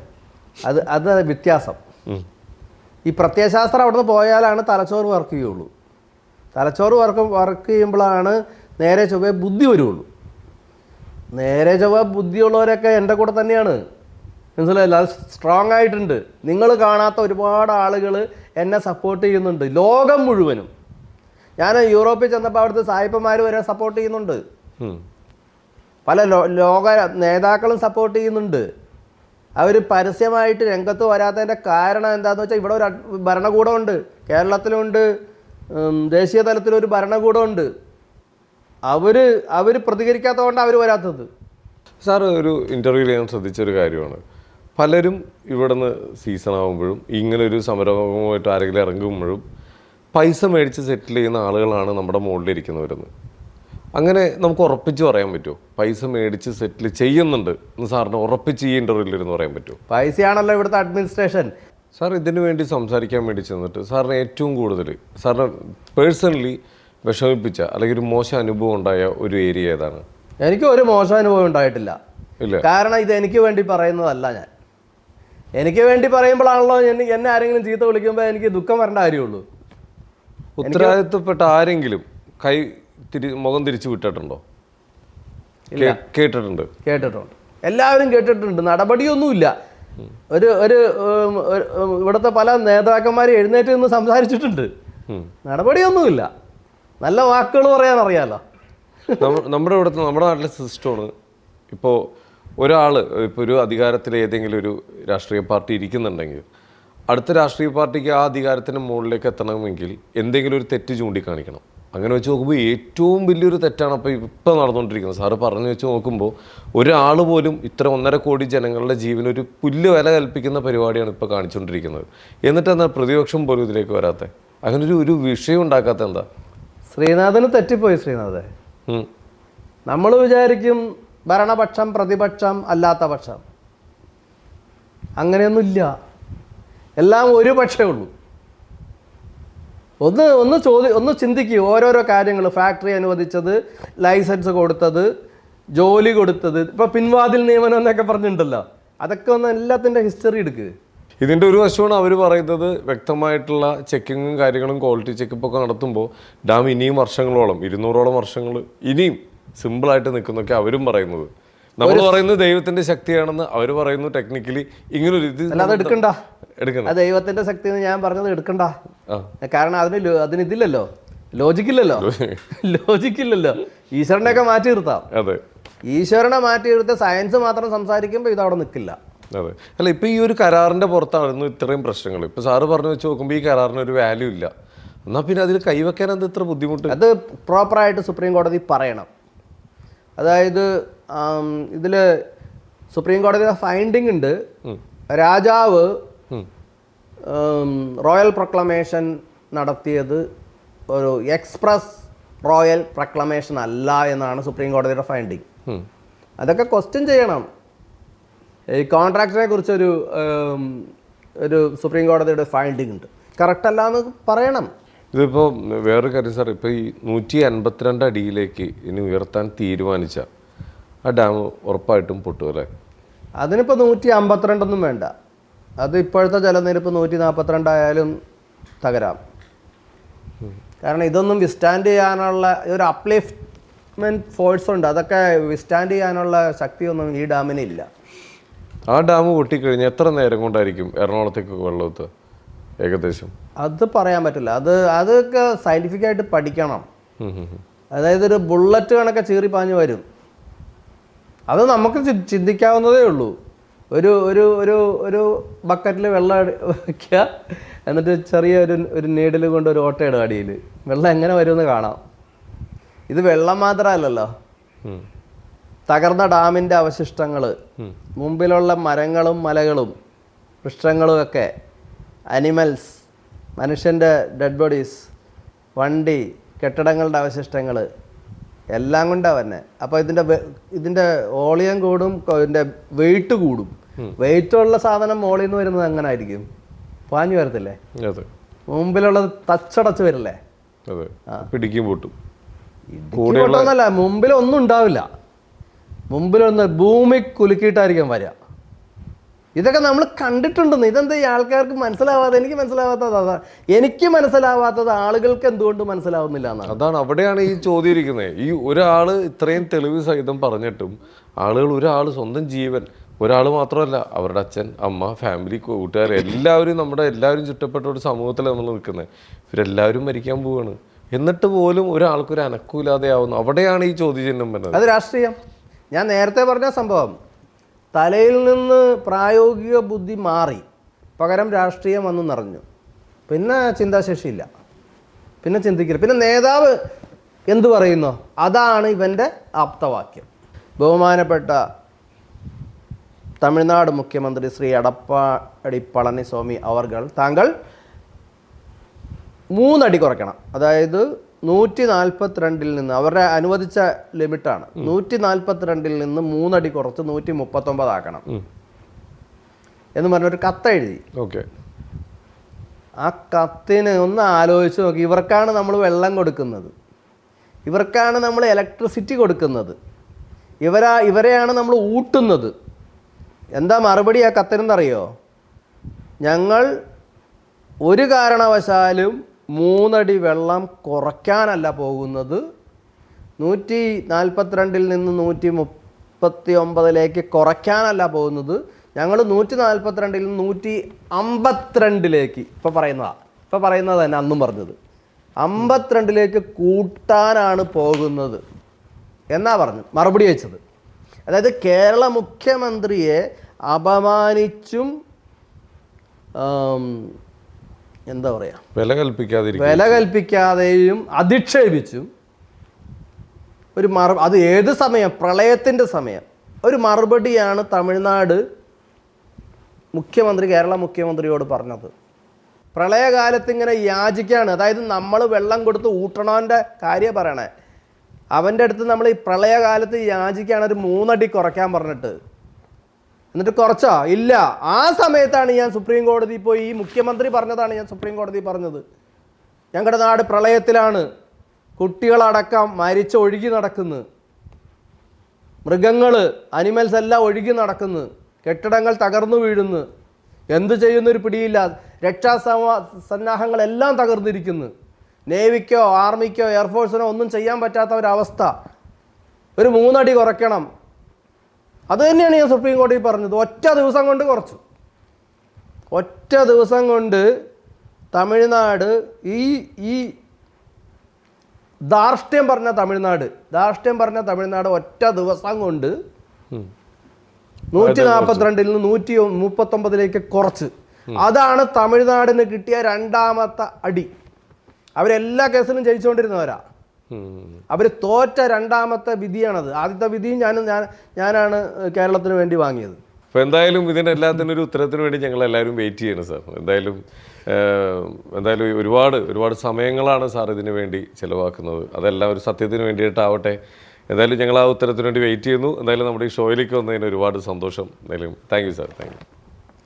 അത് വ്യത്യാസം. ഈ പ്രത്യയശാസ്ത്രം അവിടുന്ന് പോയാലാണ് തലച്ചോറ് വർക്ക് ചെയ്യുള്ളൂ. തലച്ചോറ് വർക്ക് ചെയ്യുമ്പോഴാണ് നേരെ ചൊവ്വേ ബുദ്ധി വരുള്ളൂ. നേരെ ചൊവ്വേ ബുദ്ധിയുള്ളവരൊക്കെ എൻ്റെ കൂടെ തന്നെയാണ്, മനസ്സിലായില്ല? അത് സ്ട്രോങ് ആയിട്ടുണ്ട്. നിങ്ങൾ കാണാത്ത ഒരുപാട് ആളുകൾ എന്നെ സപ്പോർട്ട് ചെയ്യുന്നുണ്ട്, ലോകം മുഴുവനും. ഞാൻ യൂറോപ്പിൽ ചെന്നപ്പോൾ അവിടുത്തെ സായിപ്പന്മാർ വരെ സപ്പോർട്ട് ചെയ്യുന്നുണ്ട്, പല ലോക നേതാക്കളും സപ്പോർട്ട് ചെയ്യുന്നുണ്ട്. അവർ പരസ്യമായിട്ട് രംഗത്ത് വരാത്തതിൻ്റെ കാരണം എന്താണെന്ന് വെച്ചാൽ ഇവിടെ ഒരു ഭരണകൂടമുണ്ട്, കേരളത്തിലുണ്ട്, ദേശീയ തലത്തിലൊരു ഭരണകൂടമുണ്ട്. അവർ പ്രതികരിക്കാത്തതുകൊണ്ടാണ് അവർ വരാത്തത്. സാർ, ഒരു ഇൻ്റർവ്യൂവിൽ ഞാൻ ശ്രദ്ധിച്ചൊരു കാര്യമാണ്, പലരും ഇവിടുന്ന് സീസൺ ആകുമ്പോഴും ഇങ്ങനൊരു സമരമായിട്ട് ആരെങ്കിലും ഇറങ്ങുമ്പോഴും പൈസ മേടിച്ച് സെറ്റിൽ ചെയ്യുന്ന ആളുകളാണ് നമ്മുടെ മുകളിലിരിക്കുന്നവരെന്ന്. അങ്ങനെ നമുക്ക് ഉറപ്പിച്ച് പറയാൻ പറ്റുമോ പൈസ മേടിച്ച് സെറ്റിൽ ചെയ്യുന്നുണ്ട് എന്ന് സാറിന് ഉറപ്പിച്ച് ഈ ഇൻ്റർവ്യൂവിലിരുന്ന് പറയാൻ പറ്റുമോ? പൈസയാണല്ലോ ഇവിടുത്തെ അഡ്മിനിസ്ട്രേഷൻ. സാർ, ഇതിനു വേണ്ടി സംസാരിക്കാൻ വേണ്ടി ചെന്നിട്ട് സാറിന് ഏറ്റവും കൂടുതൽ സാറിന് പേഴ്സണലി വിഷമിപ്പിച്ച അല്ലെങ്കിൽ ഒരു മോശം അനുഭവം ഉണ്ടായ ഒരു ഏരിയ ഏതാണ്? എനിക്ക് ഒരു മോശം അനുഭവം ഉണ്ടായിട്ടില്ല. ഇല്ല, കാരണം ഇത് എനിക്ക് വേണ്ടി പറയുന്നതല്ല. എനിക്ക് വേണ്ടി പറയുമ്പോഴാണല്ലോ എന്നെ ആരെങ്കിലും ചീത്ത വിളിക്കുമ്പോൾ എനിക്ക് ദുഃഖം വരേണ്ട കാര്യമുള്ളൂ. ഉത്തരവാദിത്തപ്പെട്ട ആരെങ്കിലും മുഖം തിരിച്ചു വിട്ടിട്ടുണ്ടോ? കേട്ടിട്ടുണ്ട്. എല്ലാവരും കേട്ടിട്ടുണ്ട്. നടപടിയൊന്നുമില്ല. ഒരു ഒരു ഇവിടുത്തെ പല നേതാക്കന്മാരും എഴുന്നേറ്റ് നിന്ന് സംസാരിച്ചിട്ടുണ്ട്. നടപടിയൊന്നുമില്ല. നല്ല വാക്കുകൾ പറയാൻ അറിയാലോ. നമ്മുടെ ഇവിടുത്തെ നമ്മുടെ നാട്ടിലെ സിസ്റ്റമാണ് ഇപ്പോൾ ഒരാൾ ഇപ്പോൾ ഒരു അധികാരത്തിൽ ഏതെങ്കിലും ഒരു രാഷ്ട്രീയ പാർട്ടി ഇരിക്കുന്നുണ്ടെങ്കിൽ അടുത്ത രാഷ്ട്രീയ പാർട്ടിക്ക് ആ അധികാരത്തിൻ്റെ മുകളിലേക്ക് എത്തണമെങ്കിൽ എന്തെങ്കിലും ഒരു തെറ്റ് ചൂണ്ടിക്കാണിക്കണം. അങ്ങനെ വെച്ച് നോക്കുമ്പോൾ ഏറ്റവും വലിയൊരു തെറ്റാണ് ഇപ്പോൾ നടന്നുകൊണ്ടിരിക്കുന്നത്. സാറ് പറഞ്ഞു വെച്ച് നോക്കുമ്പോൾ ഒരാൾ പോലും ഇത്ര 1.5 കോടി ജനങ്ങളുടെ ജീവനൊരു പുല്ല് വില കൽപ്പിക്കുന്ന പരിപാടിയാണ് ഇപ്പോൾ കാണിച്ചുകൊണ്ടിരിക്കുന്നത്. എന്നിട്ട് എന്താ പ്രതിപക്ഷം പോലും ഇതിലേക്ക് വരാത്ത? അങ്ങനെ ഒരു വിഷയം ഉണ്ടാക്കാത്ത എന്താ? ശ്രീനാഥന് തെറ്റിപ്പോയി. ശ്രീനാഥ്, നമ്മൾ വിചാരിക്കും ഭരണപക്ഷം പ്രതിപക്ഷം അല്ലാത്ത പക്ഷം. അങ്ങനെയൊന്നുമില്ല. എല്ലാം ഒരു പക്ഷേ ഉള്ളൂ. ഒന്ന് ചിന്തിക്കുക. ഓരോരോ കാര്യങ്ങൾ, ഫാക്ടറി അനുവദിച്ചത്, ലൈസൻസ് കൊടുത്തത്, ജോലി കൊടുത്തത്, ഇപ്പോൾ പിൻവാതിൽ നിയമനം എന്നൊക്കെ പറഞ്ഞിട്ടുണ്ടല്ലോ, അതൊക്കെ ഒന്ന് എല്ലാത്തിൻ്റെ ഹിസ്റ്ററി എടുക്കുക. ഇതിൻ്റെ ഒരു വശമാണ് അവർ പറയുന്നത് വ്യക്തമായിട്ടുള്ള ചെക്കിങ്ങും കാര്യങ്ങളും ക്വാളിറ്റി ചെക്കപ്പൊക്കെ നടത്തുമ്പോൾ ഡാം ഇനിയും വർഷങ്ങളോളം 200ഓളം വർഷങ്ങൾ ഇനിയും സിമ്പിളായിട്ട് നിൽക്കുന്നൊക്കെ അവരും പറയുന്നത്. നമ്മൾ പറയുന്നത് ദൈവത്തിന്റെ ശക്തിയാണെന്ന് അവർ പറയുന്നു. ടെക്നിക്കലി ഇങ്ങനൊരു ഇത് അല്ലാതെ എടുക്കണ്ട. ദൈവത്തിന്റെ ശക്തി എന്ന് ഞാൻ പറഞ്ഞത് എടുക്കണ്ട. കാരണം അതിനിതില്ലല്ലോ, ലോജിക്കില്ലല്ലോ. ഈശ്വരനെയൊക്കെ മാറ്റി നിർത്താം. അതെ, ഈശ്വരനെ മാറ്റി നിർത്തി സയൻസ് മാത്രം സംസാരിക്കുമ്പോൾ ഇത് അവിടെ നിൽക്കില്ല. അതെ. അല്ല, ഇപ്പൊ ഈ ഒരു കരാറിന്റെ പുറത്തായിരുന്നു ഇത്രയും പ്രശ്നങ്ങൾ. ഇപ്പൊ സാറ് പറഞ്ഞു വെച്ച് നോക്കുമ്പോൾ ഈ കരാറിന് ഒരു വാല്യൂ ഇല്ല. എന്നാൽ പിന്നെ അതിൽ കൈവയ്ക്കാൻ എന്ത് ഇത്ര ബുദ്ധിമുട്ട്? അത് പ്രോപ്പറായിട്ട് സുപ്രീം കോടതി പറയണം. അതായത് ഇതിൽ സുപ്രീം കോടതിയുടെ ഫൈൻഡിങ് ഉണ്ട്. രാജാവ് റോയൽ പ്രൊക്ലമേഷൻ നടത്തിയത് ഒരു എക്സ്പ്രസ് റോയൽ പ്രൊക്ലമേഷൻ അല്ല എന്നാണ് സുപ്രീം കോടതിയുടെ ഫൈൻഡിങ്. അതൊക്കെ ക്വസ്റ്റ്യൻ ചെയ്യണം. ഈ കോൺട്രാക്റ്റിനെ കുറിച്ചൊരു സുപ്രീം കോടതിയുടെ ഫൈൻഡിങ് ഉണ്ട്. കറക്റ്റ് അല്ല എന്ന് പറയണം. ഇതിപ്പോൾ വേറൊരു കാര്യം സാർ, ഇപ്പോൾ ഈ 152 അടിയിലേക്ക് ഇനി ഉയർത്താൻ തീരുമാനിച്ച ആ ഡാം ഉറപ്പായിട്ടും പൊട്ടും അല്ലേ? അതിനിപ്പോൾ 152 വേണ്ട. അത് ഇപ്പോഴത്തെ ജലനിരപ്പ് 142 ആയാലും തകരാം. കാരണം ഇതൊന്നും വിസ്റ്റാൻഡ് ചെയ്യാനുള്ള ഒരു അപ്ലിഫ്റ്റ്മെൻറ്റ് ഫോഴ്സ് ഉണ്ട്. അതൊക്കെ വിസ്റ്റാൻഡ് ചെയ്യാനുള്ള ശക്തിയൊന്നും ഈ ഡാമിന് ഇല്ല. ആ ഡാം പൊട്ടിക്കഴിഞ്ഞാൽ എത്ര നേരം കൊണ്ടായിരിക്കും എറണാകുളത്തേക്ക് വെള്ളമെത്തുക ഏകദേശം? അത് പറയാൻ പറ്റില്ല. അതൊക്കെ സയൻറ്റിഫിക്കായിട്ട് പഠിക്കണം. അതായത് ഒരു ബുള്ളറ്റ് കണക്കെ ചീറി പാഞ്ഞു വരും. അത് നമുക്ക് ചിന്തിക്കാവുന്നതേ ഉള്ളൂ. ഒരു ഒരു ഒരു ഒരു ബക്കറ്റിൽ വെള്ളം വയ്ക്കുക, എന്നിട്ട് ചെറിയ ഒരു നീഡിൽ കൊണ്ട് ഒരു ഓട്ടയിടുക അടിയിൽ. വെള്ളം എങ്ങനെ വരുമെന്ന് കാണാം. ഇത് വെള്ളം മാത്രമല്ലല്ലോ, തകർന്ന ഡാമിൻ്റെ അവശിഷ്ടങ്ങൾ, മുമ്പിലുള്ള മരങ്ങളും മലകളും വൃക്ഷങ്ങളും ഒക്കെ, അനിമൽസ്, മനുഷ്യൻ്റെ ഡെഡ് ബോഡീസ്, വണ്ടി, കെട്ടിടങ്ങളുടെ അവശിഷ്ടങ്ങൾ എല്ലാം കൊണ്ടാണ് തന്നെ. അപ്പോൾ ഇതിൻ്റെ വോളിയം കൂടും, ഇതിൻ്റെ വെയിറ്റ് കൂടും. വെയിറ്റുള്ള സാധനം മോളിൽ നിന്ന് വരുന്നത് എങ്ങനെ ആയിരിക്കും? പാഞ്ഞു വരത്തില്ലേ? മുമ്പിലുള്ളത് തച്ചടച്ച് വരില്ലേ? പിടിക്കും പൊട്ടും. പൊട്ടുന്നല്ല, മുമ്പിലൊന്നും ഉണ്ടാവില്ല. മുമ്പിലൊന്ന് ഭൂമി കുലുക്കിയിട്ടായിരിക്കും വരിക. ഇതൊക്കെ നമ്മൾ കണ്ടിട്ടുണ്ടെന്ന്. ഇതെന്താ ഈ ആൾക്കാർക്ക് മനസ്സിലാവാതെ? എനിക്ക് മനസ്സിലാവാത്തത് അതാ. എനിക്ക് മനസ്സിലാവാത്തത് ആളുകൾക്ക് എന്തുകൊണ്ട് മനസ്സിലാവുന്നില്ല എന്നാണ്. അതാണ്, അവിടെയാണ് ഈ ചോദ്യം ഇരിക്കുന്നത്. ഈ ഒരാൾ ഇത്രയും തെളിവ് സഹിതം പറഞ്ഞിട്ടും ആളുകൾ, ഒരാൾ സ്വന്തം ജീവൻ, ഒരാൾ മാത്രമല്ല, അവരുടെ അച്ഛൻ, അമ്മ, ഫാമിലി, കൂട്ടുകാർ, എല്ലാവരും എല്ലാവരും ചുറ്റപ്പെട്ട ഒരു സമൂഹത്തിലാണ് നമ്മൾ നിൽക്കുന്നത്. ഇവരെല്ലാവരും മരിക്കാൻ പോവുകയാണ്. എന്നിട്ട് പോലും ഒരാൾക്കൊരു അനക്കൂലാതെ ആവുന്നു. അവിടെയാണ് ഈ ചോദ്യചിഹ്നം വരുന്നത്. അത് രാഷ്ട്രീയം. ഞാൻ നേരത്തെ പറഞ്ഞ സംഭവം, തലയിൽ നിന്ന് പ്രായോഗിക ബുദ്ധി മാറി, പകരം രാഷ്ട്രീയം വന്നു നിറഞ്ഞു. പിന്നെ ചിന്താശേഷിയില്ല, പിന്നെ ചിന്തിക്കില്ല. പിന്നെ നേതാവ് എന്തു പറയുന്നോ അതാണ് ഇവൻ്റെ ആപ്തവാക്യം. ബഹുമാനപ്പെട്ട തമിഴ്നാട് മുഖ്യമന്ത്രി ശ്രീ എടപ്പാടി പളനിസ്വാമി അവർകൾ, താങ്കൾ 3 അടി കുറയ്ക്കണം. അതായത് 142 നിന്ന്, അവരുടെ അനുവദിച്ച ലിമിറ്റാണ്, 142 നിന്ന് 3 അടി കുറച്ച് 139 ആക്കണം എന്ന് പറഞ്ഞൊരു കത്തെഴുതി. ആ കത്തിന് ഒന്ന് ആലോചിച്ച് നോക്കി. ഇവർക്കാണ് നമ്മൾ വെള്ളം കൊടുക്കുന്നത്, ഇവർക്കാണ് നമ്മൾ ഇലക്ട്രിസിറ്റി കൊടുക്കുന്നത്, ഇവരെയാണ് നമ്മൾ ഊട്ടുന്നത്. എന്താ മറുപടി ആ കത്തിനെന്നറിയോ? ഞങ്ങൾ ഒരു കാരണവശാലും 3 അടി വെള്ളം കുറയ്ക്കാനല്ല പോകുന്നത്, 142 നിന്ന് 139 കുറയ്ക്കാനല്ല പോകുന്നത്, ഞങ്ങൾ 142-ൽ നിന്ന് 152-ലേക്ക് ഇപ്പോൾ പറയുന്നത് തന്നെ അന്നും പറഞ്ഞത് 52-ലേക്ക് കൂട്ടാനാണ് പോകുന്നത് എന്നാ പറഞ്ഞു മറുപടി വെച്ചത്. അതായത് കേരള മുഖ്യമന്ത്രിയെ അപമാനിച്ചും എന്താ പറയുക വില കൽപ്പിക്കാതെയും അധിക്ഷേപിച്ചും ഒരു അത് ഏത് സമയം പ്രളയത്തിൻ്റെ സമയം ഒരു മറുപടിയാണ് തമിഴ്നാട് കേരള മുഖ്യമന്ത്രിയോട് പറഞ്ഞത്. പ്രളയകാലത്ത് ഇങ്ങനെ യാചിക്കുകയാണ്. അതായത് നമ്മൾ വെള്ളം കൊടുത്ത് ഊട്ടണവൻ്റെ കാര്യം പറയണേ. അവൻ്റെ അടുത്ത് നമ്മൾ ഈ പ്രളയകാലത്ത് യാചിക്കുകയാണ് ഒരു 3 അടി കുറയ്ക്കാൻ പറഞ്ഞിട്ട്. എന്നിട്ട് കുറച്ചോ ഇല്ല. ആ സമയത്താണ് ഞാൻ സുപ്രീം കോടതി പോയി ഈ മുഖ്യമന്ത്രി പറഞ്ഞതാണ് ഞാൻ സുപ്രീം കോടതി പറഞ്ഞത്. ഞങ്ങളുടെ നാട് പ്രളയത്തിലാണ്, കുട്ടികളടക്കം മരിച്ചൊഴുകി നടക്കുന്നു, മൃഗങ്ങൾ അനിമൽസ് എല്ലാം ഒഴുകി നടക്കുന്നു, കെട്ടിടങ്ങൾ തകർന്നു വീഴുന്നു, എന്തു ചെയ്യുന്നൊരു പിടിയില്ല, സന്നാഹങ്ങളെല്ലാം തകർന്നിരിക്കുന്നു, നേവിക്കോ ആർമിക്കോ എയർഫോഴ്സിനോ ഒന്നും ചെയ്യാൻ പറ്റാത്ത ഒരവസ്ഥ, ഒരു 3 അടി കുറയ്ക്കണം. അത് തന്നെയാണ് ഞാൻ സുപ്രീം കോടതി പറഞ്ഞത്. ഒറ്റ ദിവസം കൊണ്ട് കുറച്ചു. ഒറ്റ ദിവസം കൊണ്ട് തമിഴ്നാട് ഈ ധാർഷ്ട്യം പറഞ്ഞ തമിഴ്നാട് ഒറ്റ ദിവസം കൊണ്ട് 142-ൽ നിന്ന് 139-ലേക്ക് കുറച്ച്. അതാണ് തമിഴ്നാടിന് കിട്ടിയ 2ാമത്തെ അടി. അവരെല്ലാ കേസിലും ജയിച്ചുകൊണ്ടിരുന്നവരാ. അവർ തോറ്റ 2ാമത്തെ വിധിയാണത്. ആദ്യത്തെ വിധിയും ഞാനാണ് കേരളത്തിന് വേണ്ടി വാങ്ങിയത്. അപ്പോൾ എന്തായാലും ഇതിനെല്ലാത്തിനും ഒരു ഉത്തരത്തിന് വേണ്ടി ഞങ്ങൾ എല്ലാവരും വെയിറ്റ് ചെയ്യണം സാർ. എന്തായാലും ഒരുപാട് സമയങ്ങളാണ് സാർ ഇതിന് വേണ്ടി ചിലവാക്കുന്നത്. അതെല്ലാം ഒരു സത്യത്തിന് വേണ്ടിയിട്ടാവട്ടെ. എന്തായാലും ഞങ്ങൾ ആ ഉത്തരത്തിന് വേണ്ടി വെയിറ്റ് ചെയ്യുന്നു. എന്തായാലും നമ്മുടെ ഈ ഷോയിലേക്ക് വന്നതിന് ഒരുപാട് സന്തോഷം. എന്തായാലും thank you sir. Thank you.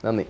നന്ദി.